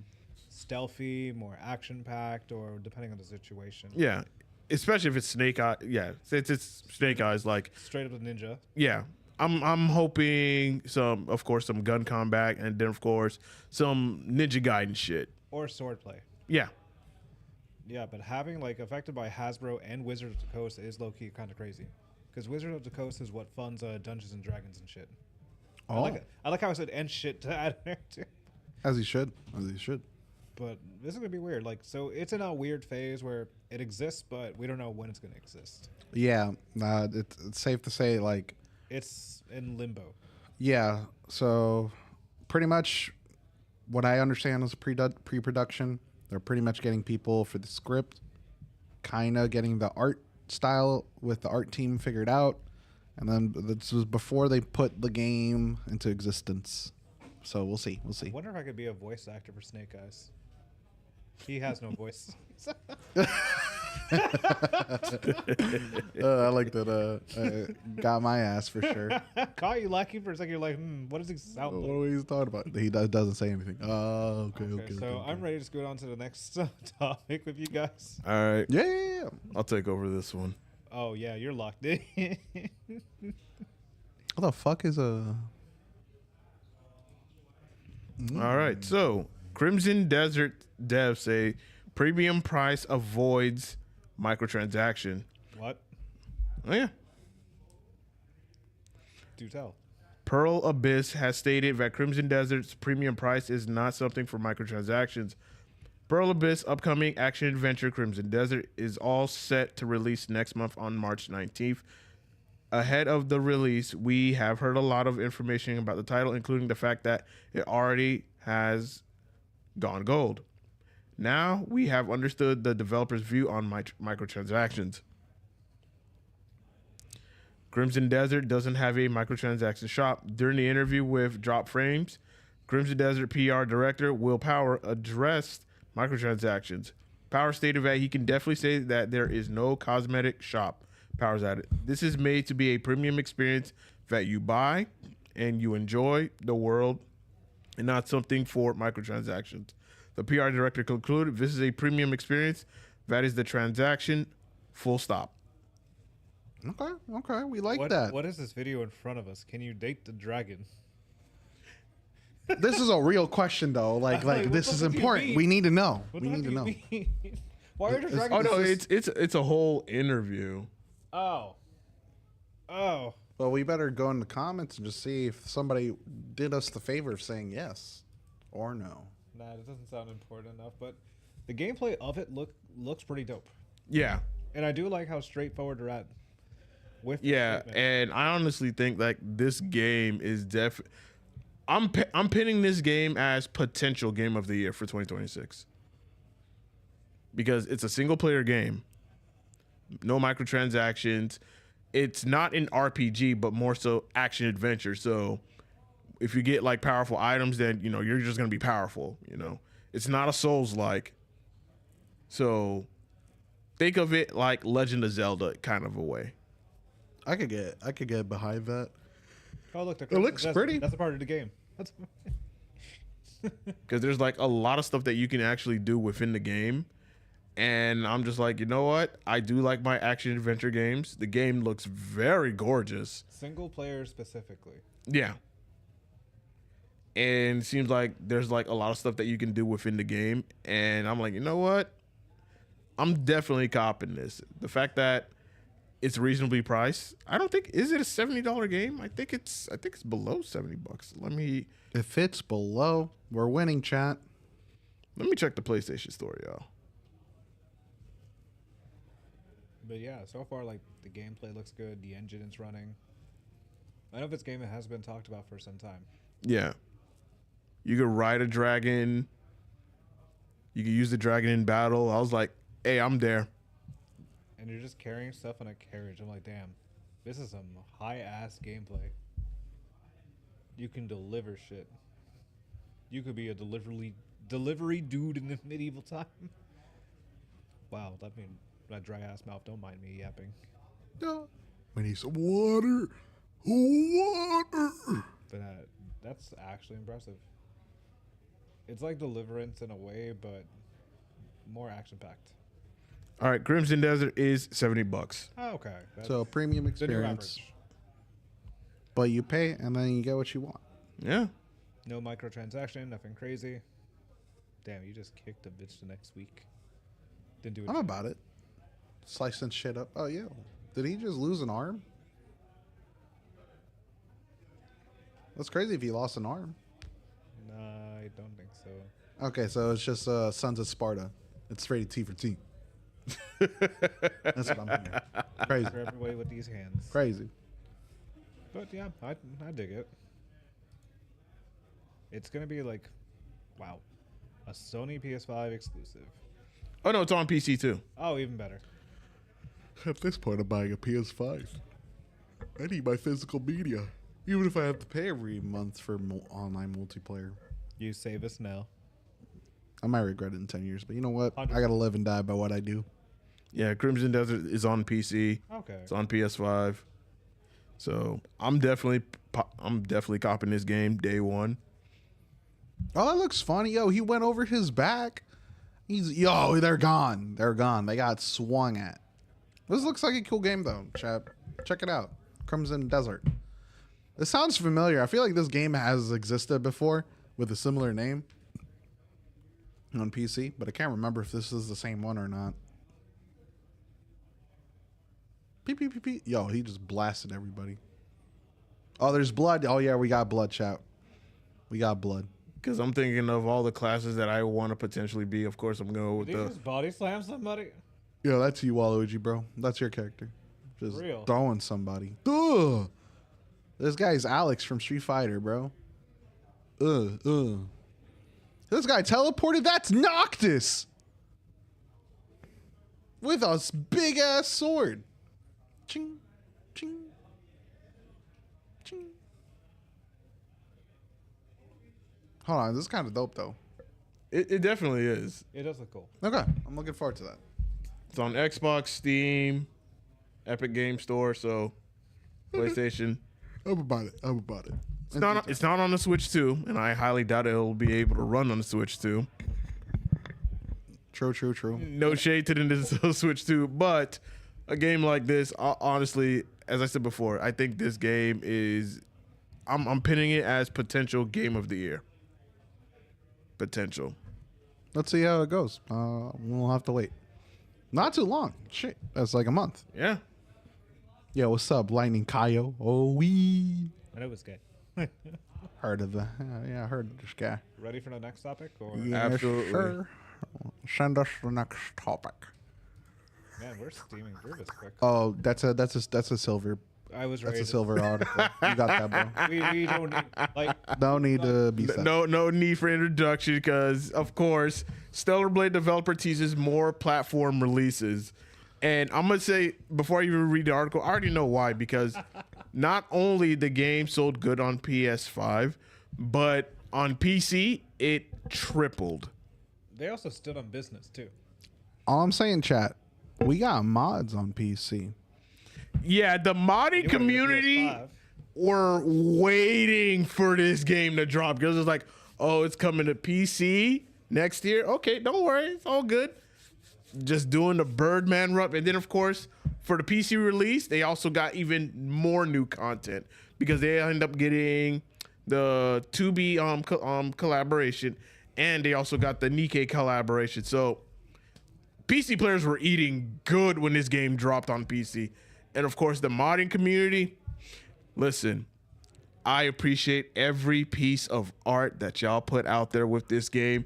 stealthy, more action packed, or depending on the situation. Yeah, especially if it's Snake Eye. Yeah, since it's Snake Eyes, like Straight up the ninja. yeah. I'm hoping some gun combat, and then of course some Ninja Gaiden shit. Or swordplay. Yeah, Yeah, but having like affected by Hasbro and Wizards of the Coast is low key kind of crazy. Because Wizards of the Coast is what funds Dungeons and Dragons and shit. Oh, I like how I said and shit to add in there too. as he should. But this is gonna be weird. Like, so it's in a weird phase where it exists, but we don't know when it's gonna exist. Yeah, it's safe to say, like, It's in limbo. yeah. So pretty much what I understand is pre-production. They're pretty much getting people for the script, kind of getting the art style with the art team figured out. And then this was before they put the game into existence. So we'll see. I wonder if I could be a voice actor for Snake Eyes. He has no voice. I like that. Got my ass for sure. Caught you lacking for a second. You're like, what does he sound What like? are we talking about? He doesn't say anything. Oh, okay. So I'm ready to go on to the next topic with you guys. all right. Yeah. I'll take over this one. Oh yeah, you're locked in. What the fuck is a? All right. So Crimson Desert devs say premium price avoids microtransaction. What? Oh yeah. Do tell. Pearl Abyss has stated that Crimson Desert's premium price is not something for microtransactions. Pearl Abyss' upcoming action adventure Crimson Desert is all set to release next month on March 19th. Ahead of the release, we have heard a lot of information about the title, including the fact that it already has gone gold. Now we have understood the developer's view on microtransactions. Crimson Desert doesn't have a microtransaction shop. During the interview with Drop Frames, Crimson Desert PR director Will Power addressed microtransactions. Power stated that he can definitely say that there is no cosmetic shop. Power's added, this is made to be a premium experience that you buy and you enjoy the world and not something for microtransactions. The PR director concluded, this is a premium experience. That is the transaction, full stop. Okay. We like What, that. what is this video in front of us? Can you date the dragon? This is a real question, though. Like what this the is fuck do you important. mean? We need to know. What We the need to heck know. do you mean? Why are the dragons? Oh no, This it's a whole interview. Oh. Well, we better go in the comments and just see if somebody did us the favor of saying yes or no. Nah, it doesn't sound important enough. But the gameplay of it looks pretty dope, Yeah. and I do like how straightforward they're at. with Yeah, equipment. and I honestly think like this game is I'm pinning this game as potential game of the year for 2026 because it's a single player game, no microtransactions. It's not an RPG, but more so action adventure. So if you get like powerful items, then you know you're just gonna be powerful. You know, it's not a Souls like. So think of it like Legend of Zelda kind of a way. I could get behind that. Oh, look, It looks pretty. That's a part of the game. That's Because there's like a lot of stuff that you can actually do within the game. And I'm just like, you know what? I do like my action adventure games. The game looks very gorgeous. single player specifically. Yeah. And it seems like there's like a lot of stuff that you can do within the game. And I'm like, you know what? I'm definitely copping this. The fact that it's reasonably priced. I don't think is it a $70 game? I think it's below $70. Let me If it's below, we're winning, chat. check the PlayStation Store, y'all. But yeah, so far like the gameplay looks good. The engine is running. I know this game has been talked about for some time. Yeah. You could ride a dragon. You could use the dragon in battle. I was like, hey, I'm there. And you're just carrying stuff on a carriage. I'm like, damn, this is some high ass gameplay. You can deliver shit. You could be a delivery dude in the medieval time. Wow, that mean that dry ass mouth. Don't mind me yapping. We need some water. Water. But that's actually impressive. It's like Deliverance in a way, but more action packed. All right, Crimson Desert is $70. Oh, okay. That's So premium the new experience, average. but you pay and then you get what you want. Yeah. No microtransaction, nothing crazy. Damn, you just kicked a bitch the next week. Didn't do it. I'm about it. Slicing shit up. Oh yeah. Did he just lose an arm? That's crazy if he lost an arm. Nah, I don't think so. Okay, so it's just Sons of Sparta. It's rated T for T. That's what I'm hearing. Crazy. For everybody with these hands. Crazy. But yeah, I dig it. It's gonna be like, wow, a Sony PS5 exclusive. Oh no, it's on PC too. Oh, even better. At this point, I'm buying a PS5. I need my physical media. Even if I have to pay every month for online multiplayer. You save us now. I might regret it in 10 years, but you know what? 100%. I gotta live and die by what I do. Yeah, Crimson Desert is on PC. Okay. It's on PS5. So I'm definitely copping this game day one. Oh, that looks funny. Yo, he went over his back. They're gone. They're gone. They got swung at. This looks like a cool game, though, chap. Check it out. Crimson Desert. This sounds familiar. I feel like this game has existed before with a similar name on PC, but I can't remember if this is the same one or not. Peep, peep, peep, peep. Yo, he just blasted everybody. Oh, there's blood. Oh, yeah, we got blood, chat. We got blood. Because I'm thinking of all the classes that I want to potentially be. Of course, I'm going Did with you the. just body slam somebody? Yo, that's you, Waluigi, bro. That's your character. Just Real. throwing somebody. Ugh. This guy's Alex from Street Fighter, bro. This guy teleported. That's Noctis. With a big ass sword. Ching, ching, ching. Hold on, this is kind of dope though. It definitely is. It does look cool. Okay, I'm looking forward to that. It's on Xbox, Steam, Epic Game Store, so PlayStation. I'm about it. I'm about it. It's not on the Switch 2, and I highly doubt it'll be able to run on the Switch 2. True. No shade to the Nintendo Switch 2, but a game like this, honestly, as I said before, I think this game is. I'm pinning it as potential game of the year. Potential. Let's see how it goes. We'll have to wait. Not too long. Shit, that's like a month. Yeah. Yeah, what's up, Lightning Kaio? Oh, we I know it was good. heard of the. Yeah, I heard of this guy. Ready for the next topic? Or Yeah, Absolutely. sure. Send us the next topic. Man, we're steaming through this quick. Oh, that's a silver. I was That's ready. a silver article. You got that, bro. We don't need, like, No need to be sad. No need for introduction because, of course, Stellar Blade developer teases more platform releases. And I'm going to say, before I even read the article, I already know why. Because not only the game sold good on PS5, but on PC, it tripled. they also stood on business too. All I'm saying, chat, we got mods on PC. Yeah, the modding You wanna get a community PS5. were waiting for this game to drop because it's like, oh, it's coming to PC next year. Okay, don't worry, it's all good. Just doing the Birdman rub, and then of course for the PC release, they also got even more new content because they end up getting the 2B collaboration, and they also got the Nikkei collaboration. So PC players were eating good when this game dropped on PC. And of course, the modding community, listen, I appreciate every piece of art that y'all put out there with this game.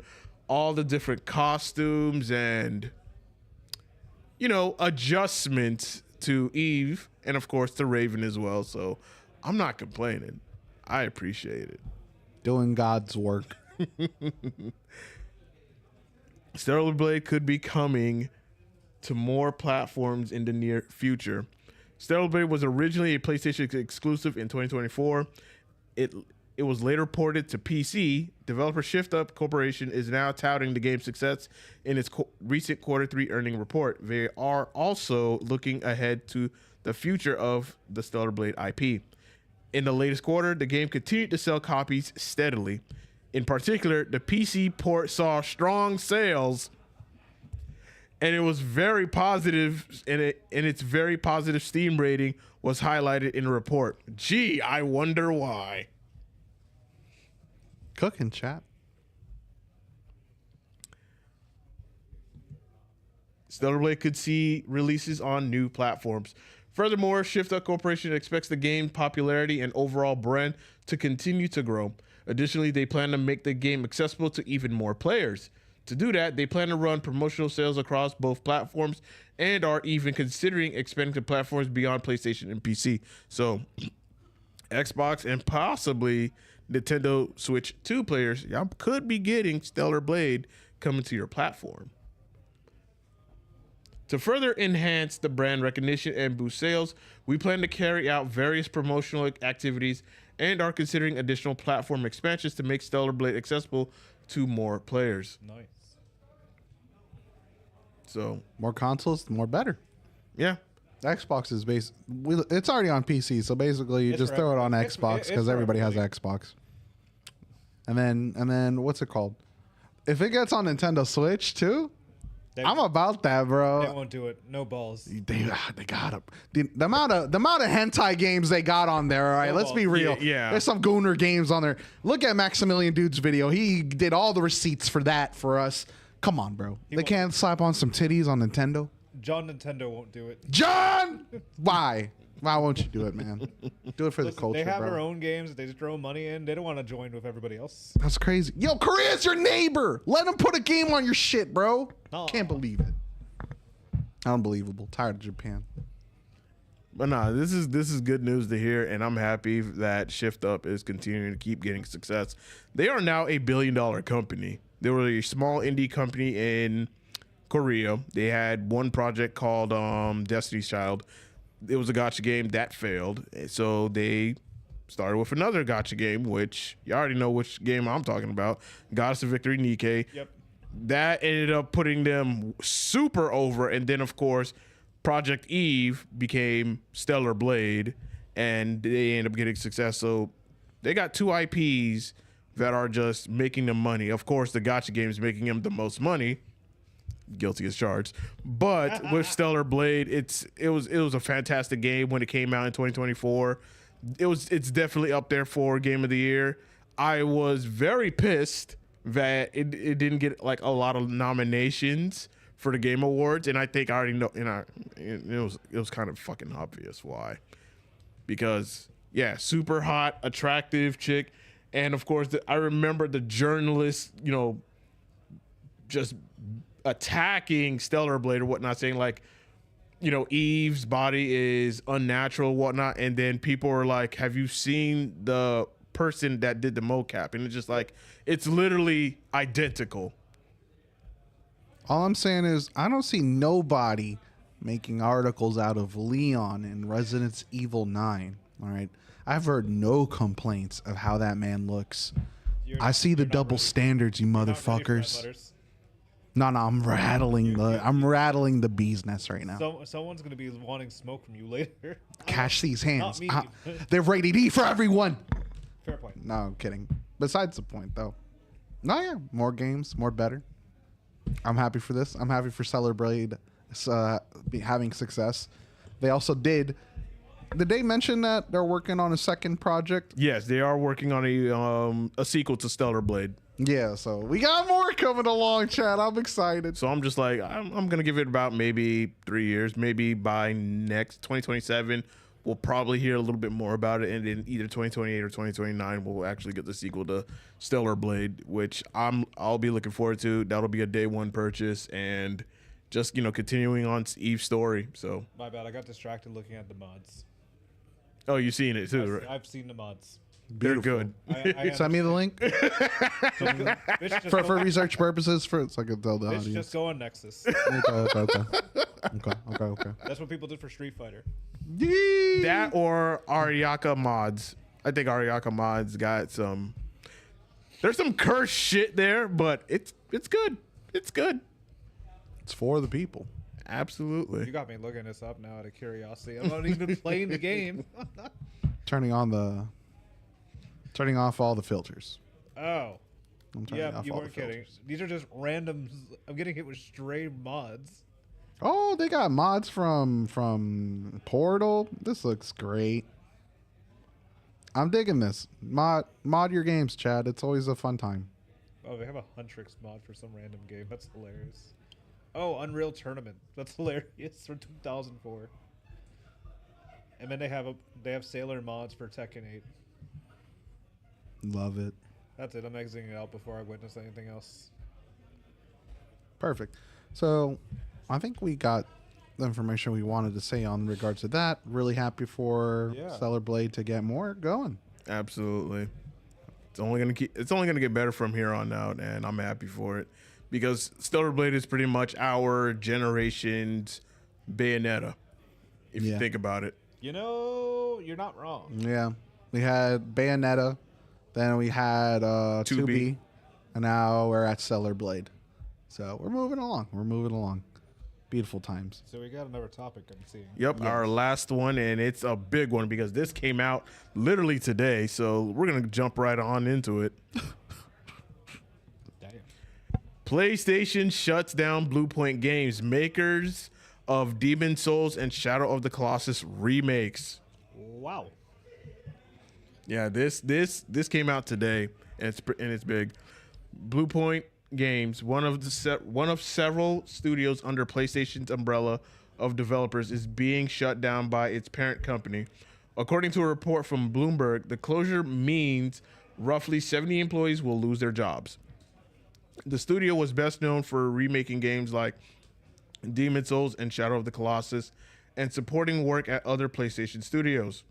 All the different costumes and, you know, adjustments to Eve and, of course, to Raven as well. So I'm not complaining. I appreciate it. Doing God's work. Stellar Blade could be coming to more platforms in the near future. Stellar Blade was originally a PlayStation exclusive in 2024. It was later ported to PC. Developer Shift Up Corporation is now touting the game's success in its recent Q3 earning report. They are also looking ahead to the future of the Stellar Blade IP. In the latest quarter, the game continued to sell copies steadily. In particular, the PC port saw strong sales, and it was very positive, and its very positive Steam rating was highlighted in the report. Gee, I wonder why. Cooking, chat. Stellar Blade could see releases on new platforms. Furthermore, Shift Up Corporation expects the game popularity and overall brand to continue to grow. Additionally, they plan to make the game accessible to even more players. To do that, they plan to run promotional sales across both platforms and are even considering expanding to platforms beyond PlayStation and PC. So, Xbox and possibly Nintendo Switch 2 players, y'all could be getting Stellar Blade coming to your platform. To further enhance the brand recognition and boost sales, we plan to carry out various promotional activities and are considering additional platform expansions to make Stellar Blade accessible to more players. Nice. So, More consoles, the more better. yeah. Xbox is it's already on PC, so basically you It's just for throw it on everybody. It's Xbox because for everybody has everybody. Xbox. And then what's it called? If it gets on Nintendo Switch too, I'm about that, They bro. won't do it. No balls. They got up the amount of hentai games they got on there. All right, No let's be balls. real. Yeah. There's some Gooner games on there. Look at Maximilian Dude's video. He did all the receipts for that for us. Come on, bro. They won't- can't slap on some titties on Nintendo. John Nintendo won't do it. John, why? Why won't you do it, man? Do it for the Listen, culture, they have bro. their own games that they just throw money in. They don't want to join with everybody else. That's crazy. Yo, Korea's your neighbor. Let them put a game on your shit, bro. No. Can't believe it. Unbelievable. Tired of Japan. But nah, this is good news to hear, and I'm happy that Shift Up is continuing to keep getting success. They are now a $1 billion company. They were a small indie company in Korea. They had one project called Destiny's Child. It was a gacha game that failed, so they started with another gacha game, which you already know which game I'm talking about, Goddess of Victory Nikkei. Yep. That ended up putting them super over, and then of course Project Eve became Stellar Blade, and they ended up getting success. So they got two IPs that are just making them money. Of course, the gacha game is making them the most money. Guilty as charged. But with Stellar Blade, it was a fantastic game when it came out in 2024. It's definitely up there for Game of the Year. I was very pissed that it didn't get like a lot of nominations for the Game Awards, and I think I already know. And it was kind of fucking obvious why. Because yeah, super hot, attractive chick, and of course I remember the journalists, just attacking Stellar Blade or whatnot, saying like, Eve's body is unnatural, whatnot, and then people are like, "Have you seen the person that did the mocap?" And it's just like, it's literally identical. All I'm saying is I don't see nobody making articles out of Leon in Resident Evil 9. All right. I've heard no complaints of how that man looks. I see the double standards, you motherfuckers. No, I'm rattling the bee's nest right now. So someone's gonna be wanting smoke from you later. Cash these hands. Not me. They're rated E for everyone. Fair point. No, I'm kidding. Besides the point, though. No, yeah, more games, more better. I'm happy for this. I'm happy for Stellar Blade having success. They also did they mention that they're working on a second project? Yes, they are working on a sequel to Stellar Blade. Yeah, so we got more coming along, Chad. I'm excited. So I'm just like, I'm gonna give it about maybe 3 years. Maybe by next 2027, we'll probably hear a little bit more about it, and in either 2028 or 2029, we'll actually get the sequel to Stellar Blade, which I'll be looking forward to. That'll be a day one purchase, and just continuing on Eve's story. So My bad. I got distracted looking at the mods. oh, you've seen it too, right? I've seen the mods. They're good. I Send me the link Bitch, for research purposes, so I can tell the Bitch, audience. just go on Nexus. Okay. That's what people did for Street Fighter. That or Ariaka mods. I think Ariaka mods got some. There's some cursed shit there, but it's good. It's good. It's for the people. Absolutely. You got me looking this up now out of curiosity. I'm not even playing the game. Turning off all the filters. Oh. I'm turning Yeah, off you all weren't the kidding. filters. These are just random. I'm getting hit with stray mods. Oh, they got mods from Portal. This looks great. I'm digging this. Mod your games, Chad. It's always a fun time. Oh, they have a Huntrix mod for some random game. That's hilarious. Oh, Unreal Tournament. That's hilarious for 2004. And then they have Sailor mods for Tekken 8. Love it. That's it. I'm exiting it out before I witness anything else. Perfect. So I think we got the information we wanted to say on regards to that. Really happy for Stellar Blade to get more going. Absolutely. It's only gonna get better from here on out, and I'm happy for it because Stellar Blade is pretty much our generation's Bayonetta, if you think about it. You're not wrong. Yeah. We had Bayonetta, then we had 2B, and now we're at Stellar Blade. So we're moving along. Beautiful times. So we got another topic I'm seeing. Yep, our last one, and it's a big one because this came out literally today. So we're gonna jump right on into it. Damn. PlayStation shuts down Bluepoint Games, makers of Demon Souls and Shadow of the Colossus remakes. Wow. Yeah, this came out today, and it's big. Bluepoint Games, one of several studios under PlayStation's umbrella of developers, is being shut down by its parent company. According to a report from Bloomberg, the closure means roughly 70 employees will lose their jobs. The studio was best known for remaking games like Demon Souls and Shadow of the Colossus and supporting work at other PlayStation studios.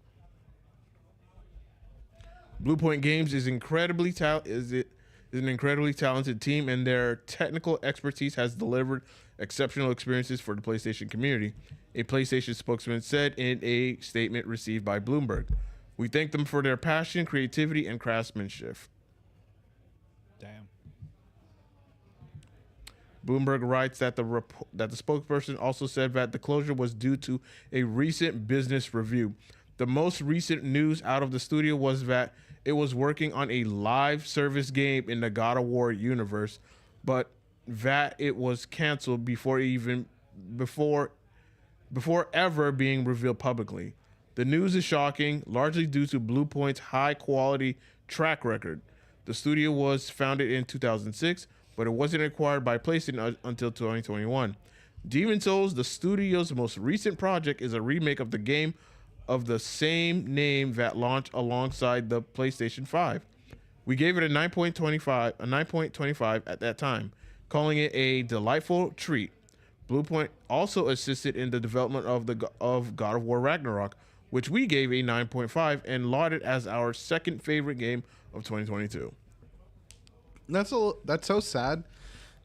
Bluepoint Games is an incredibly talented team, and their technical expertise has delivered exceptional experiences for the PlayStation community, a PlayStation spokesman said in a statement received by Bloomberg. We thank them for their passion, creativity, and craftsmanship. Damn. Bloomberg writes that the spokesperson also said that the closure was due to a recent business review. The most recent news out of the studio was that it was working on a live service game in the God of War universe, but that it was canceled before ever being revealed publicly. The news is shocking, largely due to Bluepoint's high-quality track record. The studio was founded in 2006, but it wasn't acquired by PlayStation until 2021. Demon Souls, the studio's most recent project, is a remake of the game of the same name that launched alongside the PlayStation 5. We gave it a 9.25 at that time, calling it a delightful treat. Bluepoint also assisted in the development of God of War Ragnarok, which we gave a 9.5 and lauded as our second favorite game of 2022. That's so sad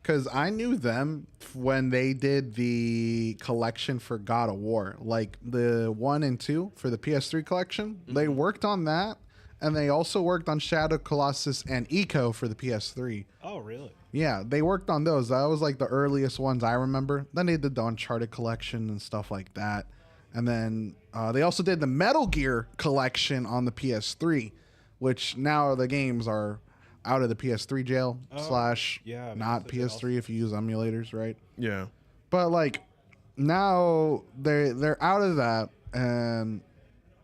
because I knew them when they did the collection for God of War, like the 1 and 2 for the PS3 collection. They worked on that, and they also worked on Shadow Colossus and Eco for the PS3. Oh, really? Yeah, they worked on those. That was like the earliest ones I remember. Then they did the Uncharted collection and stuff like that. And then they also did the Metal Gear collection on the PS3, which now the games are out of the PS3 jail / yeah, not because of PS3 if you use emulators, right? Yeah. But like now they're out of that, and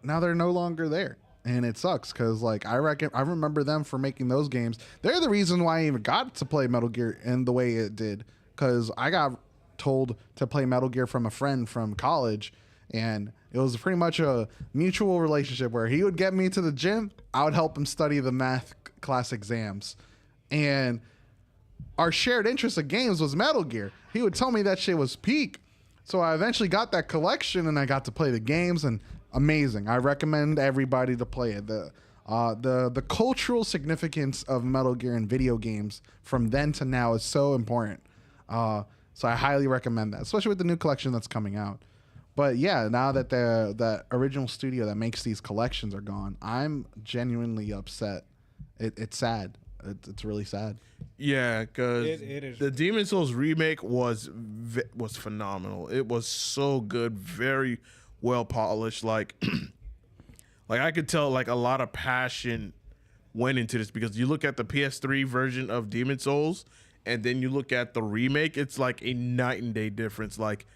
now they're no longer there. And it sucks because, like, I remember them for making those games. They're the reason why I even got to play Metal Gear in the way it did. Because I got told to play Metal Gear from a friend from college, and it was pretty much a mutual relationship where he would get me to the gym, I would help him study the math class exams, and our shared interest of games was Metal Gear. He would tell me that shit was peak, so I eventually got that collection, and I got to play the games, and amazing. I recommend everybody to play it. The cultural significance of Metal Gear in video games from then to now is so important. So I highly recommend that, especially with the new collection that's coming out. But yeah, now that the original studio that makes these collections are gone, I'm genuinely upset. It's sad. It's really sad. Yeah, because It is. the Demon Souls remake was phenomenal. It was so good, very well polished. Like I could tell like a lot of passion went into this, because you look at the PS3 version of Demon Souls and then you look at the remake, it's like a night and day difference. Like,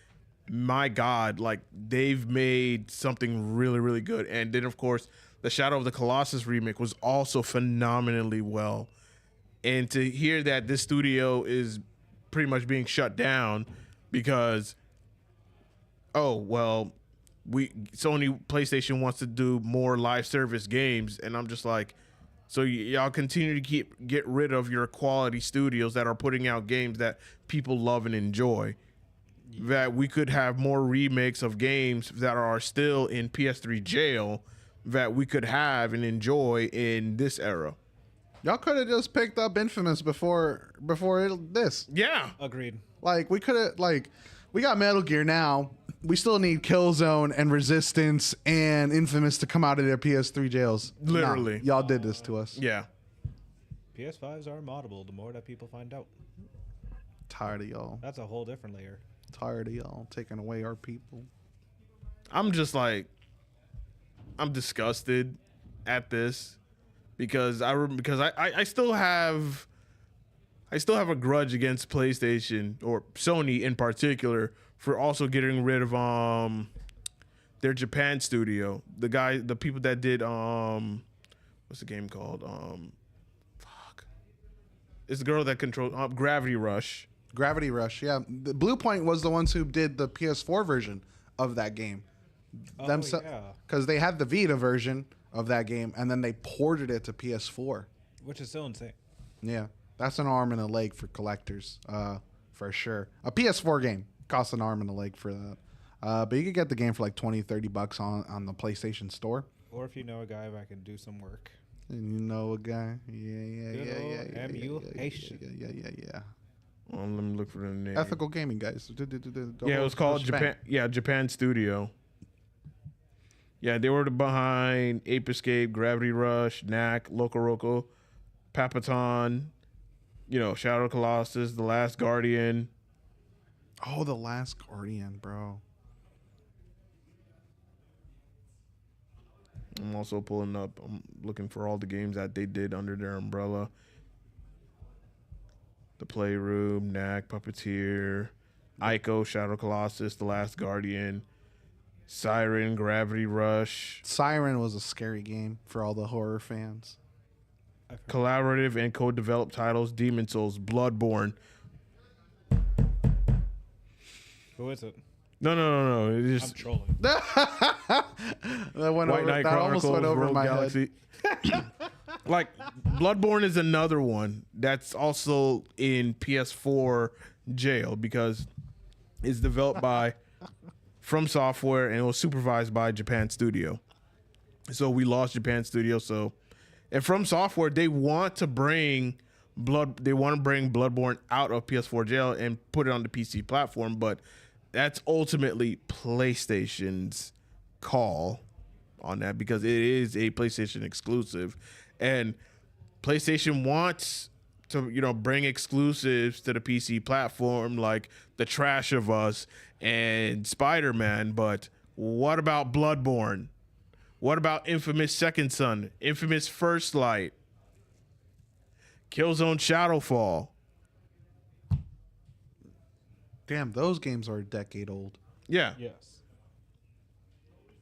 my God, like they've made something really, really good. And then of course the Shadow of the Colossus remake was also phenomenally well. And to hear that this studio is pretty much being shut down because, Sony PlayStation wants to do more live service games, and I'm just like, so y'all continue to get rid of your quality studios that are putting out games that people love and enjoy. That we could have more remakes of games that are still in PS3 jail that we could have and enjoy in this era. Y'all could have just picked up Infamous before this. Yeah. Agreed. Like we could have, like, we got Metal Gear now. We still need Killzone and Resistance and Infamous to come out of their PS3 jails. Literally. Nah, y'all did this to us. Yeah. PS5s are moddable the more that people find out. Tired of y'all. That's a whole different layer. Tired of y'all taking away our people. I'm just like, I'm disgusted at this because I still have a grudge against PlayStation, or Sony in particular, for also getting rid of their Japan studio. The people that did what's the game called? It's the girl that controls Gravity Rush. Gravity Rush, yeah. The Bluepoint was the ones who did the PS4 version of that game. Yeah. Because they had the Vita version of that game, and then they ported it to PS4. Which is still insane. Yeah, that's an arm and a leg for collectors, for sure. A PS4 game costs an arm and a leg for that. But you could get the game for like $20-$30 on the PlayStation Store. Or if you know a guy that can do some work. And you know a guy. Yeah. Emulation. Yeah. Well, let me look for the name. Ethical gaming, guys. Yeah, it was called Japan Studio. Yeah, they were behind Ape Escape, Gravity Rush, Knack, Loco Roco, Papaton, Shadow Colossus, The Last Guardian. Oh, The Last Guardian, bro. I'm also I'm looking for all the games that they did under their umbrella. The Playroom, Knack, Puppeteer, Ico, Shadow Colossus, The Last Guardian, Siren, Gravity Rush. Siren was a scary game for all the horror fans. Collaborative and co-developed titles: Demon Souls, Bloodborne. Who is it? No. It I'm just trolling. That almost went over Rogue my Galaxy. Like, Bloodborne is another one that's also in PS4 jail because is developed by From Software and it was supervised by Japan Studio. So we lost Japan Studio. So, and From Software, they want to bring Bloodborne out of PS4 jail and put it on the PC platform, but that's ultimately PlayStation's call on that because it is a PlayStation exclusive, and PlayStation wants to bring exclusives to the PC platform like The Trash of Us and Spider-Man, but what about Bloodborne? What about Infamous Second Son, Infamous First Light, Killzone Shadowfall? Damn, those games are a decade old. Yeah. Yes.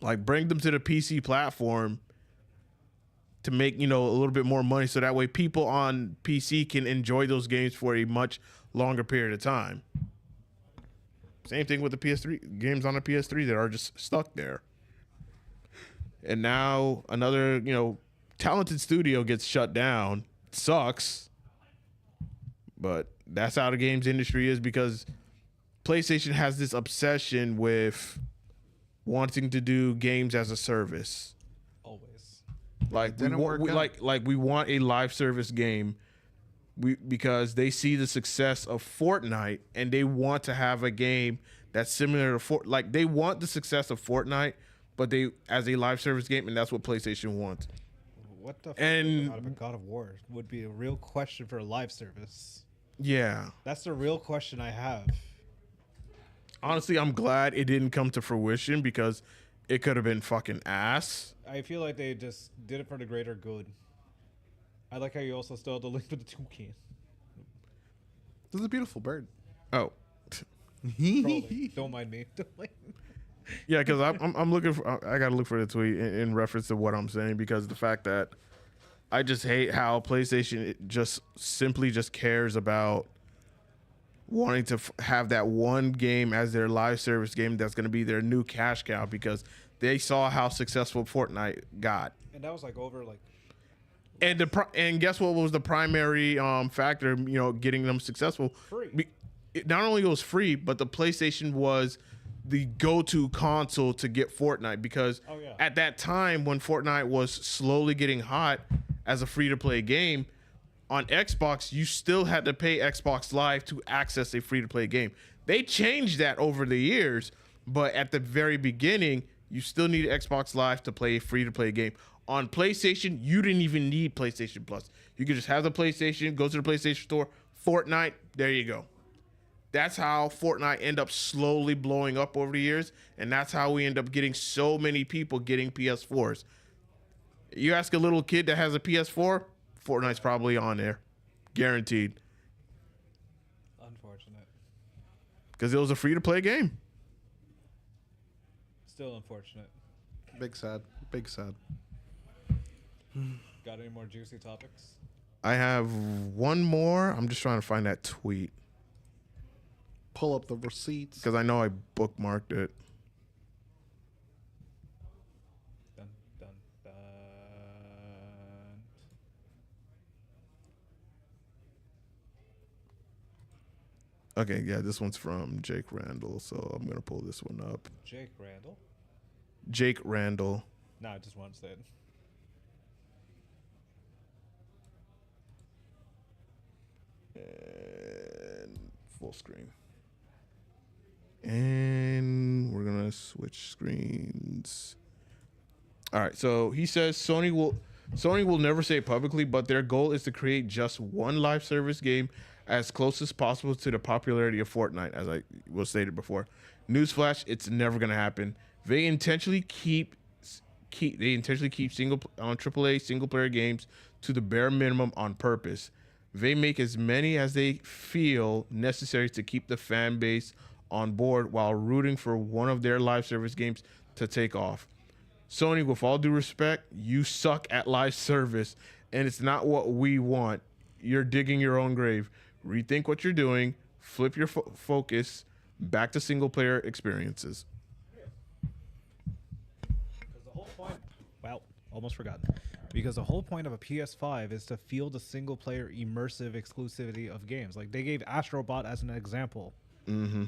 Like bring them to the PC platform to make, a little bit more money so that way people on PC can enjoy those games for a much longer period of time. Same thing with the PS3 games on the PS3 that are just stuck there. And now another, talented studio gets shut down. It sucks. But that's how the games industry is because PlayStation has this obsession with wanting to do games as a service. Always. Like Didn't work out. we want a live service game because they see the success of Fortnite and they want to have a game that's similar to they want the success of Fortnite, but they as a live service game, and that's what PlayStation wants. What the fuck And- out of a God of War would be a real question for a live service. Yeah. That's the real question I have. Honestly, I'm glad it didn't come to fruition because it could have been fucking ass. I feel like they just did it for the greater good. I like how you also still have the link for the toucan. This is a beautiful bird. Oh. Trolling. Don't mind me. Don't mind me. Yeah, because I'm looking for. I gotta look for the tweet in reference to what I'm saying because the fact that I just hate how PlayStation just simply just cares about wanting to have that one game as their live service game that's going to be their new cash cow because they saw how successful Fortnite got. And that was like over like And guess what was the primary factor, getting them successful? Free. It not only was free, but the PlayStation was the go-to console to get Fortnite because Oh, yeah. at that time when Fortnite was slowly getting hot as a free-to-play game, on Xbox, you still had to pay Xbox Live to access a free-to-play game. They changed that over the years, but at the very beginning, you still needed Xbox Live to play a free-to-play game. On PlayStation, you didn't even need PlayStation Plus. You could just have the PlayStation, go to the PlayStation Store, Fortnite, there you go. That's how Fortnite ended up slowly blowing up over the years, and that's how we end up getting so many people getting PS4s. You ask a little kid that has a PS4, Fortnite's probably on there. Guaranteed. unfortunate. Because it was a free-to-play game. Still unfortunate. Big sad. Big sad. Got any more juicy topics? I have one more. I'm just trying to find that tweet. Pull up the receipts. Because I know I bookmarked it. Dun, dun, dun. Okay, yeah, this one's from Jake Randall, so I'm going to pull this one up. Jake Randall? Jake Randall. No, I just want to say it. And full screen. And we're going to switch screens. All right, so he says Sony will never say it publicly, but their goal is to create just one live service game as close as possible to the popularity of Fortnite, as I was stated before. Newsflash, it's never going to happen. They intentionally keep AAA single player games to the bare minimum on purpose. They make as many as they feel necessary to keep the fan base on board while rooting for one of their live service games to take off. Sony, with all due respect, you suck at live service, and it's not what we want. You're digging your own grave. Rethink what you're doing. Flip your focus back to single-player experiences. Because the whole point. Wow, almost forgot. Because the whole point of a PS5 is to feel the single-player immersive exclusivity of games. Like they gave Astrobot as an example. Mm-hmm.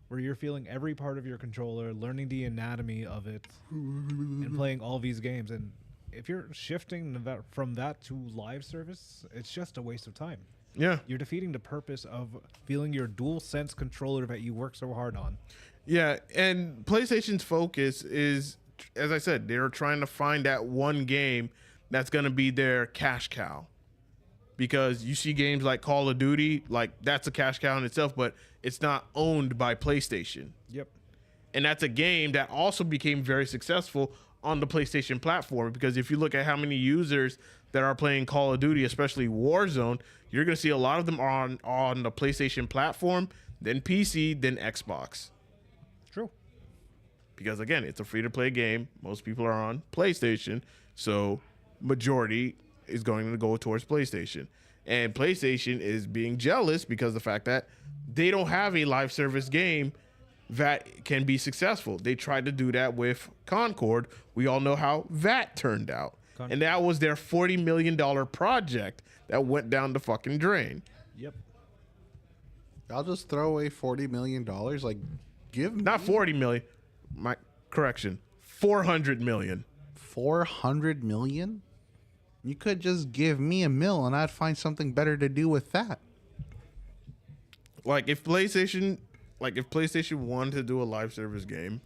where you're feeling every part of your controller, learning the anatomy of it, and playing all these games. And if you're shifting from that to live service, it's just a waste of time. Yeah. You're defeating the purpose of feeling your dual sense controller that you work so hard on. Yeah, and PlayStation's focus is, as I said, they're trying to find that one game that's going to be their cash cow. Because you see games like Call of Duty, like that's a cash cow in itself, but it's not owned by PlayStation. Yep. And that's a game that also became very successful on the PlayStation platform, because if you look at how many users that are playing Call of Duty, especially Warzone, you're going to see a lot of them are on the PlayStation platform, then PC, then Xbox. True. Because again, it's a free-to-play game. Most people are on PlayStation, so majority is going to go towards PlayStation. And PlayStation is being jealous because of the fact that they don't have a live service game that can be successful. They tried to do that with Concord. We all know how that turned out. And that was their $40 million project that went down the fucking drain. Yep. I'll just throw away $40 million. Like, give me Not 40 million. My correction. 400 million. 400 million. You could just give me $1 million and I'd find something better to do with that. Like if PlayStation wanted to do a live service game,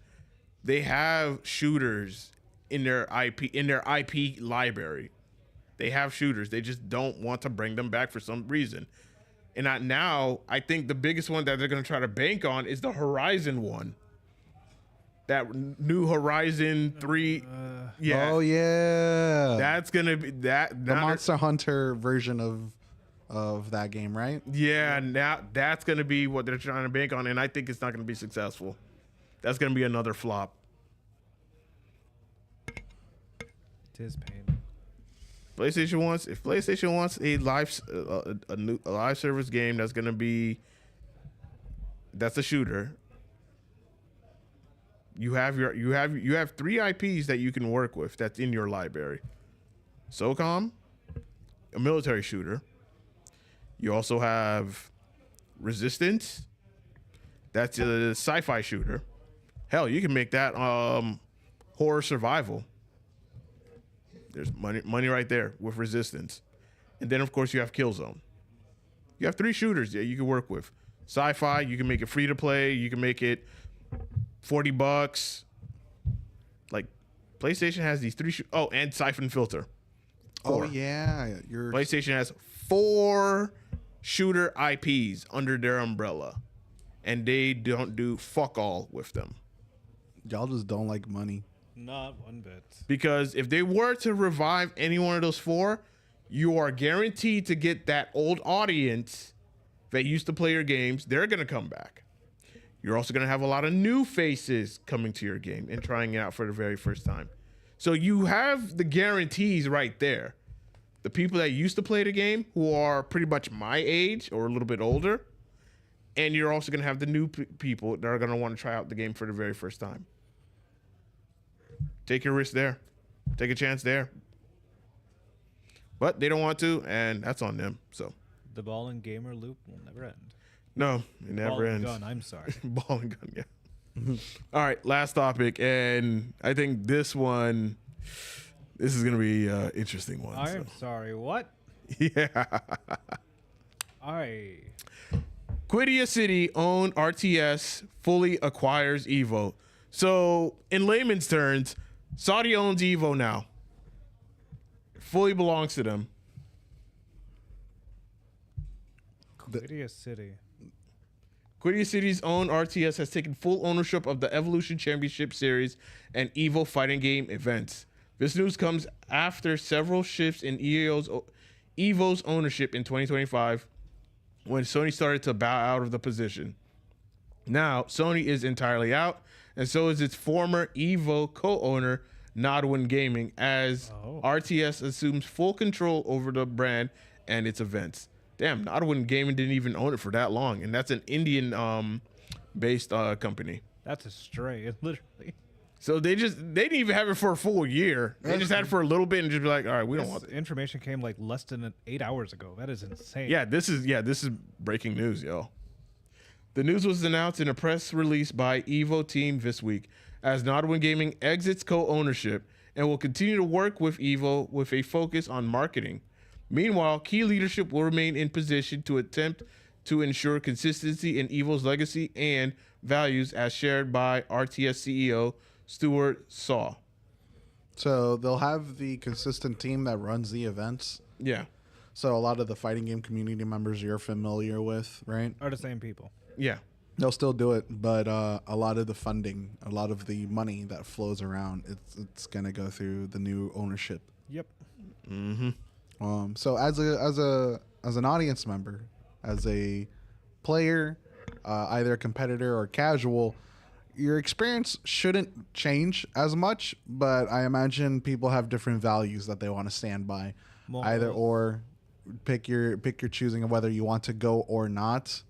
they have shooters in their IP library. They have shooters. They just don't want to bring them back for some reason. And I think the biggest one that they're going to try to bank on is the Horizon one. That new Horizon 3. Yeah. Oh yeah. That's going to be that. The Monster Hunter version of that game, right? Yeah, now that's going to be what they're trying to bank on, and I think it's not going to be successful. That's going to be another flop. Tis pain. If PlayStation wants a new live service game that's a shooter. You have 3 IPs that you can work with that's in your library. SOCOM, a military shooter. You also have Resistance. That's a sci-fi shooter. Hell, you can make that horror survival. There's money right there with Resistance. And then, of course, you have Killzone. You have 3 shooters that you can work with. Sci-fi, you can make it free to play. You can make it $40. Like, PlayStation has these 3 and Siphon Filter. 4. Oh yeah. PlayStation has 4 shooter IPs under their umbrella. And they don't do fuck all with them. Y'all just don't like money. Not one bit. Because if they were to revive any one of those 4, you are guaranteed to get that old audience that used to play your games. They're going to come back. You're also going to have a lot of new faces coming to your game and trying it out for the very first time. So you have the guarantees right there. The people that used to play the game who are pretty much my age or a little bit older. And you're also going to have the new people that are going to want to try out the game for the very first time. Take your risk there. Take a chance there. But they don't want to, and that's on them. So The ball and gamer loop will never end. no, it never Ball and ends. gun, I'm sorry. Ball and gun, yeah. All right, last topic, and I think this is going to be an interesting one. I am sorry. What? Yeah. Quidia City owned RTS fully acquires Evo. So, in layman's terms, Saudi owns Evo now. Fully belongs to them. Quidia City. Quidia City's own RTS has taken full ownership of the Evolution Championship Series and Evo fighting game events. This news comes after several shifts in Evo's ownership in 2025 when Sony started to bow out of the position. Now, Sony is entirely out, and so is its former Evo co-owner, Nodwin Gaming, as RTS assumes full control over the brand and its events. Damn, Nodwin Gaming didn't even own it for that long, and that's an Indian-based company. That's a stray, literally. So they didn't even have it for a full year. They just had it for a little bit and just be like, all right, we don't want it. Information came like less than 8 hours ago. That is insane. Yeah, this is breaking news, yo. The news was announced in a press release by Evo team this week as Nodwin Gaming exits co-ownership and will continue to work with Evo with a focus on marketing. Meanwhile, key leadership will remain in position to attempt to ensure consistency in Evo's legacy and values as shared by RTS CEO Stuart Saw. So they'll have the consistent team that runs the events. Yeah. So a lot of the fighting game community members you're familiar with, right? Are the same people. Yeah. They'll still do it, but a lot of the funding, a lot of the money that flows around, it's gonna go through the new ownership. Yep. So as an audience member, as a player, either a competitor or casual, your experience shouldn't change as much. But I imagine people have different values that they want to stand by, either or. Pick your choosing of whether you want to go or not.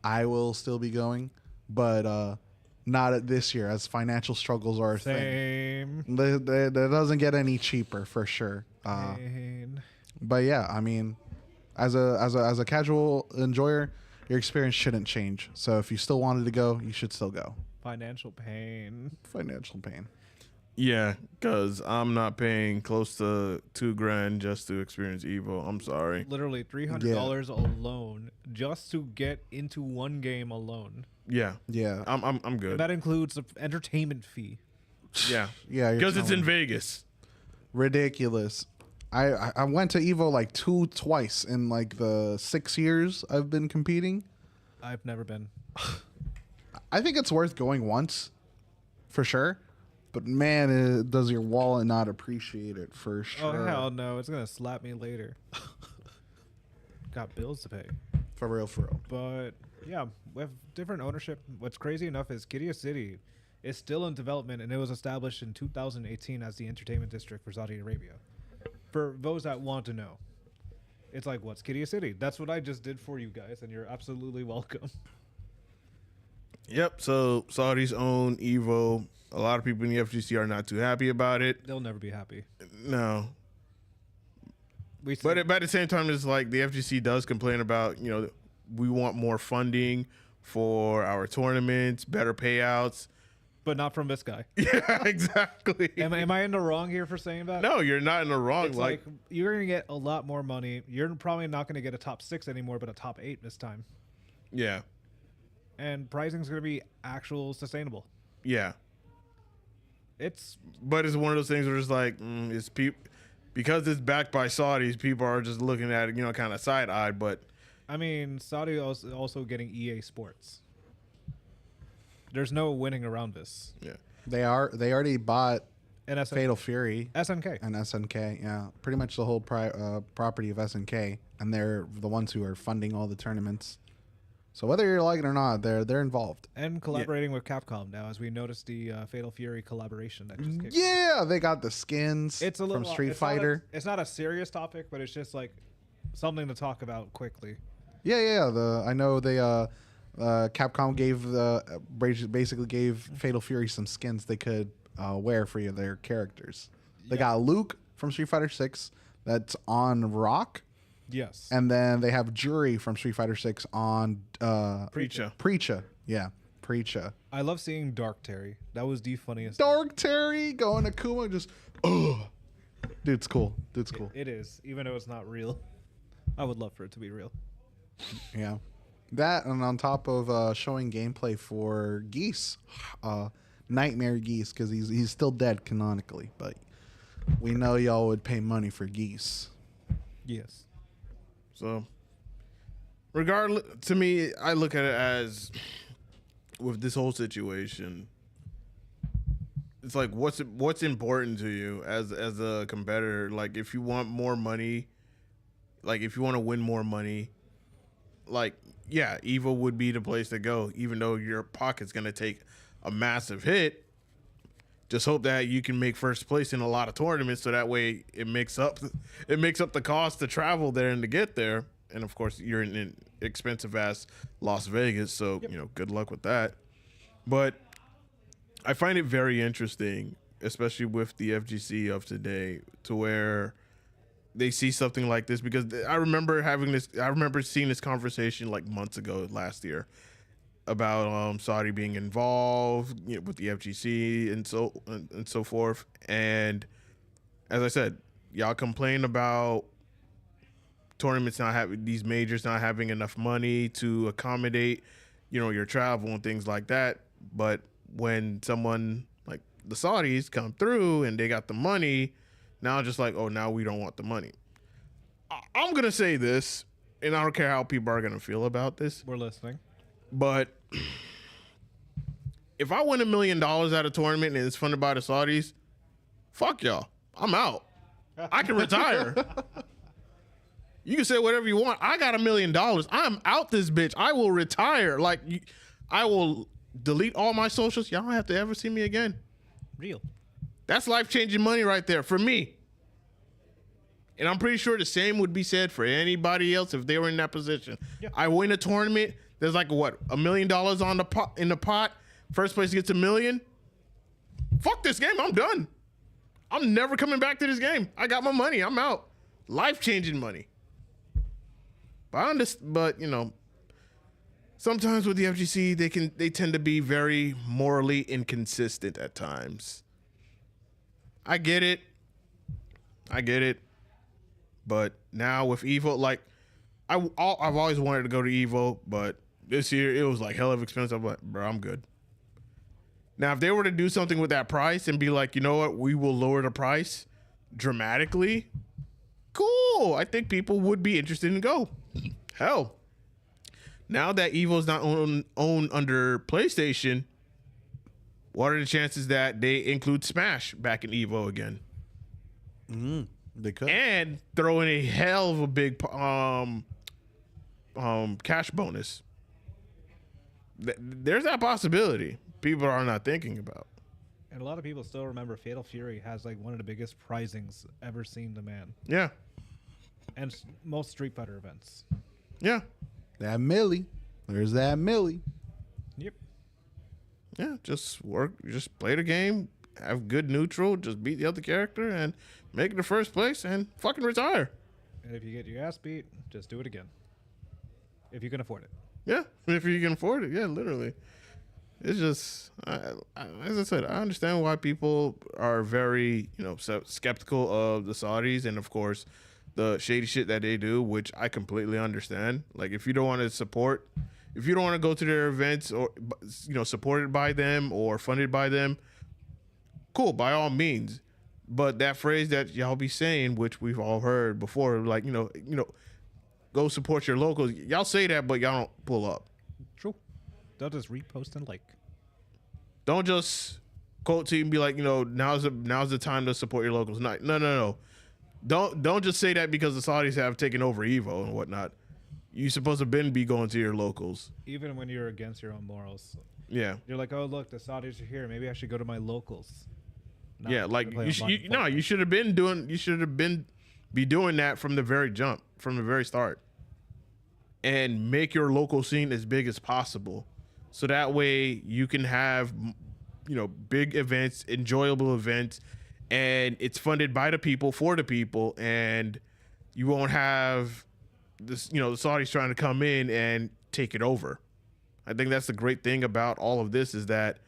I will still be going, but not at this year, as financial struggles are a thing. Same. That doesn't get any cheaper for sure. Pain. But yeah, I mean, as a casual enjoyer, your experience shouldn't change. So if you still wanted to go, you should still go. Financial pain. Financial pain. Yeah, because I'm not paying close to $2,000 just to experience Evo. I'm sorry. Literally $300 alone just to get into one game alone. Yeah. Yeah. I'm good. That includes the entertainment fee. Yeah. Yeah. you're Because it's in telling me. Vegas. Ridiculous. I went to Evo like twice in like the 6 years I've been competing. I've never been. I think it's worth going once, for sure. But man, does your wallet not appreciate it for sure? Oh, hell no. It's going to slap me later. Got bills to pay. For real, for real. But yeah, we have different ownership. What's crazy enough is Qiddiya City is still in development, and it was established in 2018 as the entertainment district for Saudi Arabia. For those that want to know, it's like, what's Qiddiya City? That's what I just did for you guys, and you're absolutely welcome. Yep. So Saudis own Evo. A lot of people in the FGC are not too happy about it. They'll never be happy. No. We But at the same time, it's like the FGC does complain about, we want more funding for our tournaments, better payouts. but not from this guy. Yeah, exactly. Am I in the wrong here for saying that? No, you're not in the wrong. It's like you're going to get a lot more money. You're probably not going to get a top 6 anymore, but a top 8 this time. yeah. And pricing is going to be actual sustainable. Yeah. It's But it's one of those things where it's like, it's because it's backed by Saudis, people are just looking at it, kind of side-eyed. But I mean, Saudi is also getting EA Sports. There's no winning around this. yeah, They already bought And Fatal Fury SNK. and SNK. Yeah, pretty much the whole property of SNK, and they're the ones who are funding all the tournaments. So whether you like it or not, they're involved. And collaborating with Capcom now, as we noticed the Fatal Fury collaboration that just kicked. Yeah, they got the skins It's a little from Street it's not Fighter. it's not a serious topic, but it's just like something to talk about quickly. Yeah. I know they Capcom basically gave Fatal Fury some skins they could wear for their characters. They got Luke from Street Fighter 6 that's on Rock, Yes. and then they have Jury from Street Fighter 6 on Preacher. Preacha. Yeah, Preacha. I love seeing Dark Terry. That was the funniest. Dark Terry going to Kuma just Dude's cool. It is, even though it's not real. I would love for it to be real. Yeah. That, and on top of showing gameplay for Geese, Nightmare Geese, because he's still dead canonically, but we know y'all would pay money for Geese. Yes. So, regardless, to me, I look at it as with this whole situation, it's like what's important to you as a competitor. Like, if you want more money, like if you want to win more money, like yeah, Evo would be the place to go. Even though your pocket's gonna take a massive hit, just hope that you can make first place in a lot of tournaments, so that way it makes up the cost to travel there and to get there. And of course, you're in an expensive ass Las Vegas, so good luck with that. But I find it very interesting, especially with the FGC of today, to where they see something like this, because I remember seeing this conversation like months ago last year, about Saudi being involved, with the FGC and so forth. And as I said, y'all complain about tournaments not having, these majors not having enough money to accommodate, your travel and things like that. But when someone like the Saudis come through and they got the money, now just like, oh, now we don't want the money. I'm going to say this, and I don't care how people are going to feel about this, We're listening. but if I win $1 million at a tournament and it's funded by the Saudis, fuck y'all. I'm out. I can retire. You can say whatever you want. I got $1 million. I'm out this bitch. I will retire. Like, I will delete all my socials. Y'all don't have to ever see me again. Real. That's life-changing money right there for me. And I'm pretty sure the same would be said for anybody else if they were in that position. Yeah. I win a tournament. There's like $1 million on the pot in the pot. First place gets $1 million. Fuck this game. I'm done. I'm never coming back to this game. I got my money. I'm out. Life-changing money. But sometimes with the FGC, they tend to be very morally inconsistent at times. I get it. But now with Evo, like I've always wanted to go to Evo, but this year it was like hell of expensive. But bro, I'm good. Now, if they were to do something with that price and be like, you know what, we will lower the price dramatically, cool. I think people would be interested in go. Hell, now that Evo's not owned under PlayStation, what are the chances that they include Smash back in Evo again? They could. And throw in a hell of a big cash bonus. There's that possibility people are not thinking about. And a lot of people still remember Fatal Fury has like one of the biggest prizings ever seen to man. Yeah. And most Street Fighter events. Yeah. That Millie. There's that Millie. Yep. Yeah. Just play the game, have good neutral, just beat the other character and make it the first place and fucking retire. And if you get your ass beat, just do it again. If you can afford it. Yeah. If you can afford it. Yeah, literally. It's just, as I said, I understand why people are very, skeptical of the Saudis and, of course, the shady shit that they do, which I completely understand. Like, if you don't want to go to their events or, supported by them or funded by them, cool, by all means. But that phrase that y'all be saying, which we've all heard before, like, go support your locals. Y'all say that, but y'all don't pull up. True. They'll just repost and like. Don't just quote to you and be like, now's the time to support your locals. No. Don't just say that because the Saudis have taken over Evo and whatnot. You're supposed to be going to your locals. Even when you're against your own morals. Yeah. You're like, oh look, the Saudis are here. Maybe I should go to my locals. Not Yeah, like play online you football. should have been doing that from the very jump, from the very start. And make your local scene as big as possible. So that way you can have, big events, enjoyable events, and it's funded by the people, for the people, and you won't have this, the Saudis trying to come in and take it over. I think that's the great thing about all of this is that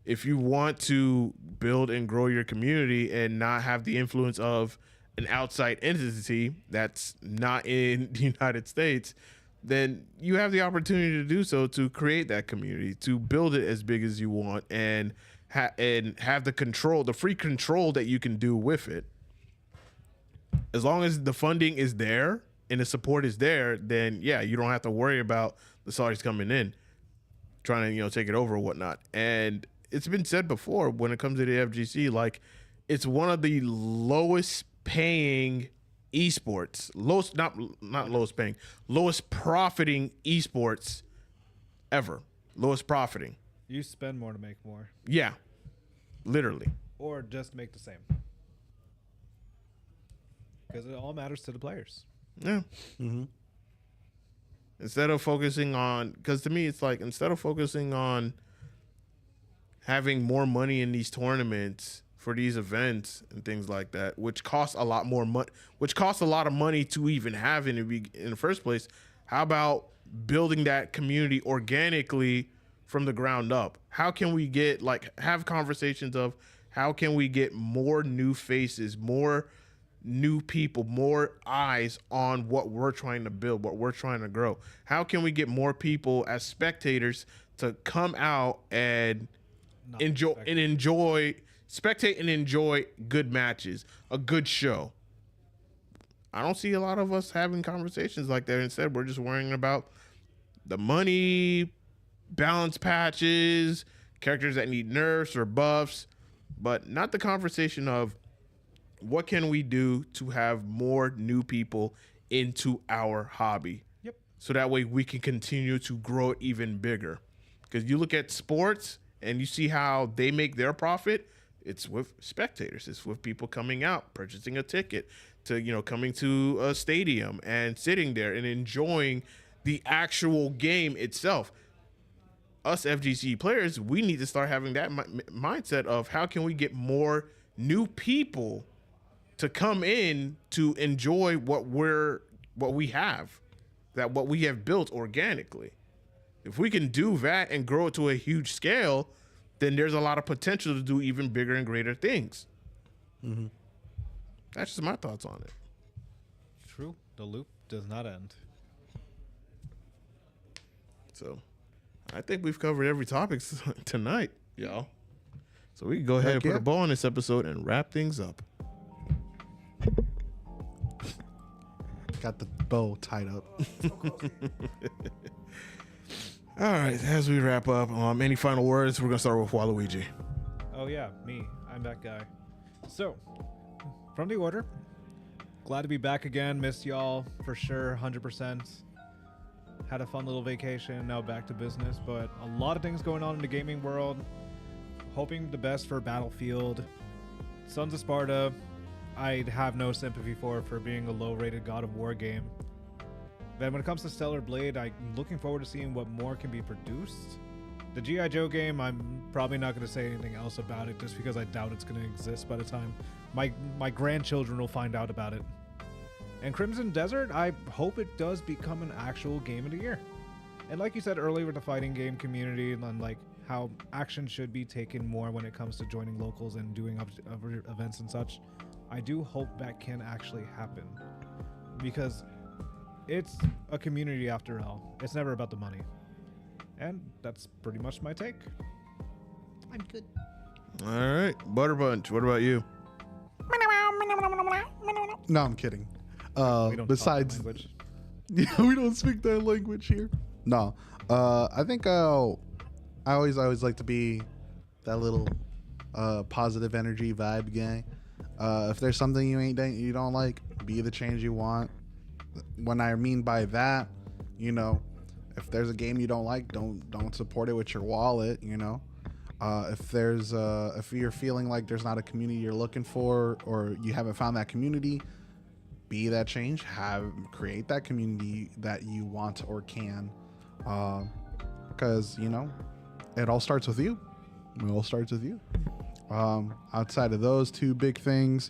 if you want to build and grow your community and not have the influence of an outside entity that's not in the United States, then you have the opportunity to do so, to create that community, to build it as big as you want, and have the control, the free control that you can do with it. As long as the funding is there and the support is there, then yeah, you don't have to worry about the Saudis coming in, trying to take it over or whatnot. And it's been said before when it comes to the FGC, like it's one of the lowest paying esports, lowest profiting esports ever. Lowest profiting. You spend more to make more. Yeah, literally. Or just make the same. Because it all matters to the players. Yeah. Mm-hmm. Instead of focusing on, because to me it's like, instead of focusing on having more money in these tournaments for these events and things like that, which costs a lot more money, which costs a lot of money to even have in the first place. How about building that community organically from the ground up? How can we get have conversations of how can we get more new faces, more new people, more eyes on what we're trying to build, what we're trying to grow? How can we get more people as spectators to come out and spectate and enjoy good matches, a good show? I don't see a lot of us having conversations like that. Instead, we're just worrying about the money, balance patches, characters that need nerfs or buffs, but not the conversation of what can we do to have more new people into our hobby. Yep. So that way we can continue to grow it even bigger. Because you look at sports and you see how they make their profit. It's with spectators. It's with people coming out, purchasing a ticket, to coming to a stadium and sitting there and enjoying the actual game itself. Us FGC players, we need to start having that mindset of how can we get more new people to come in to enjoy what we have built organically. If we can do that and grow it to a huge scale, then there's a lot of potential to do even bigger and greater things. Mm-hmm. That's just my thoughts on it. True. The loop does not end. So I think we've covered every topic tonight, y'all. So we can go ahead and put a bow on this episode and wrap things up. Got the bow tied up. All right, as we wrap up, any final words? We're going to start with Waluigi. Oh, yeah, me. I'm that guy. So, from the order, glad to be back again. Missed y'all for sure, 100%. Had a fun little vacation, now back to business, but a lot of things going on in the gaming world. Hoping the best for Battlefield. Sons of Sparta, I'd have no sympathy for being a low-rated God of War game. Then when it comes to Stellar Blade, I'm looking forward to seeing what more can be produced. The G.I. Joe game, I'm probably not going to say anything else about it just because I doubt it's going to exist by the time my grandchildren will find out about it. And Crimson Desert, I hope it does become an actual game of the year. And like you said earlier with the fighting game community and like how action should be taken more when it comes to joining locals and doing other events and such, I do hope that can actually happen. Because it's a community after all. It's never about the money. And that's pretty much my take. I'm good. All right. Butterbunch, what about you? No, I'm kidding. We don't Besides, talk that language. yeah, we don't speak that language here. No. I think I always like to be that little positive energy vibe guy. If there's something you don't like, be the change you want. When I mean by that, if there's a game you don't like, don't support it with your wallet. If you're feeling like there's not a community you're looking for, or you haven't found that community, be that change. Create that community that you want or can, because it all starts with you. It all starts with you. Outside of those two big things,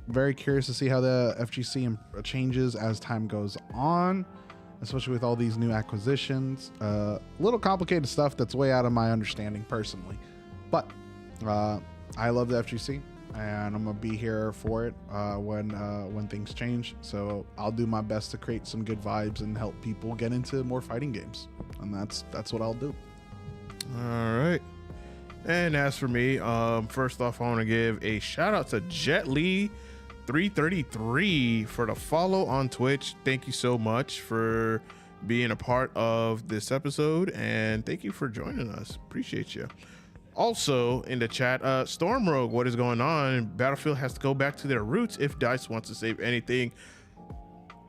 very curious to see how the FGC changes as time goes on, especially with all these new acquisitions. Little complicated stuff that's way out of my understanding personally, but I love the FGC and I'm gonna be here for it when things change. So I'll do my best to create some good vibes and help people get into more fighting games, and that's what I'll do. All right. And as for me, first off, I want to give a shout out to Jet Li 333 for the follow on Twitch. Thank you so much for being a part of this episode, and thank you for joining us. Appreciate you. Also in the chat, Storm Rogue, what is going on? Battlefield has to go back to their roots if DICE wants to save anything.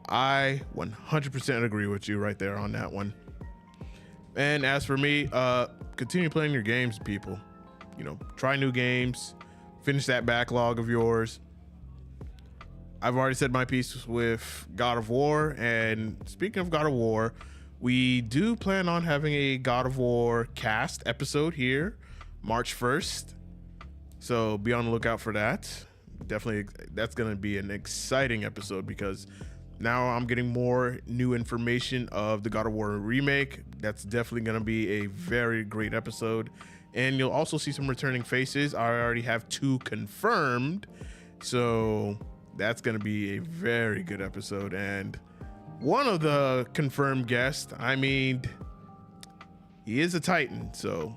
I 100% agree with you right there on that one. And as for me, continue playing your games, people. Try new games, finish that backlog of yours. I've already said my piece with God of War, and speaking of God of War, we do plan on having a God of War cast episode here March 1st. So be on the lookout for that. Definitely, that's going to be an exciting episode because Now I'm getting more new information of the God of War remake. That's definitely going to be a very great episode. And you'll also see some returning faces. I already have 2 confirmed. So that's going to be a very good episode. And one of the confirmed guests, I mean, he is a Titan. So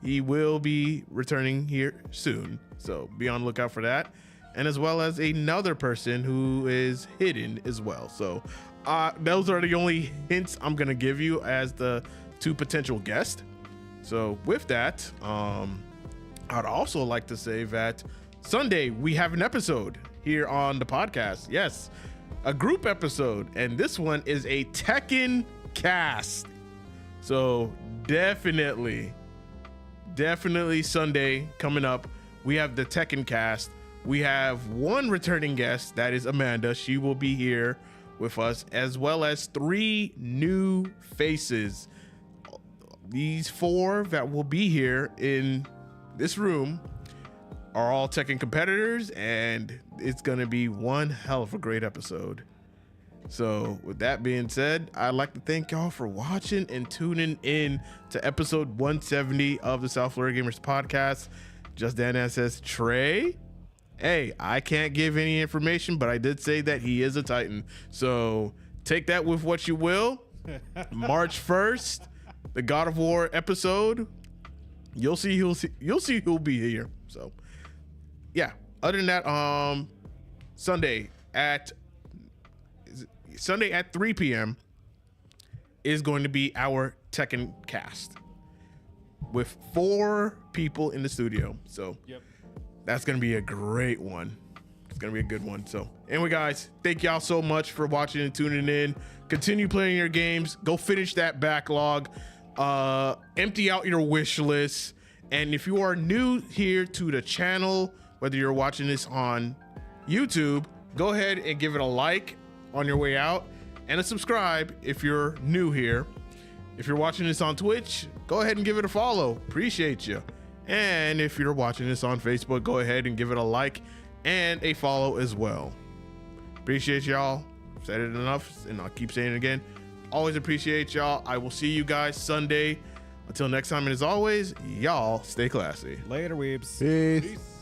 he will be returning here soon. So be on the lookout for that. And as well as another person who is hidden as well. So those are the only hints I'm going to give you as the 2 potential guests. So with that, I'd also like to say that Sunday we have an episode here on the podcast. Yes, a group episode. And this one is a Tekken cast. So definitely Sunday coming up. We have the Tekken cast. We have 1 returning guest, that is Amanda. She will be here with us, as well as 3 new faces. These 4 that will be here in this room are all Tekken competitors, and it's going to be one hell of a great episode. So with that being said, I'd like to thank y'all for watching and tuning in to episode 170 of the South Florida Gamers podcast. Just Dan says, Trey, hey, I can't give any information, but I did say that he is a Titan. So take that with what you will. March 1st, the God of War episode. You'll see who'll be here. So yeah. Other than that, Sunday at 3 p.m. is going to be our Tekken cast with 4 people in the studio. So Yep. that's going to be a great one. It's going to be a good one. So anyway, guys, thank y'all so much for watching and tuning in. Continue playing your games. Go finish that backlog. Empty out your wish list. And if you are new here to the channel, whether you're watching this on YouTube, go ahead and give it a like on your way out and a subscribe if you're new here. If you're watching this on Twitch, go ahead and give it a follow. Appreciate you. And if you're watching this on Facebook, go ahead and give it a like and a follow as well. Appreciate y'all. Said it enough, and I'll keep saying it again. Always appreciate y'all. I will see you guys Sunday. Until next time, and as always, y'all stay classy. Later, weebs. Peace. Peace.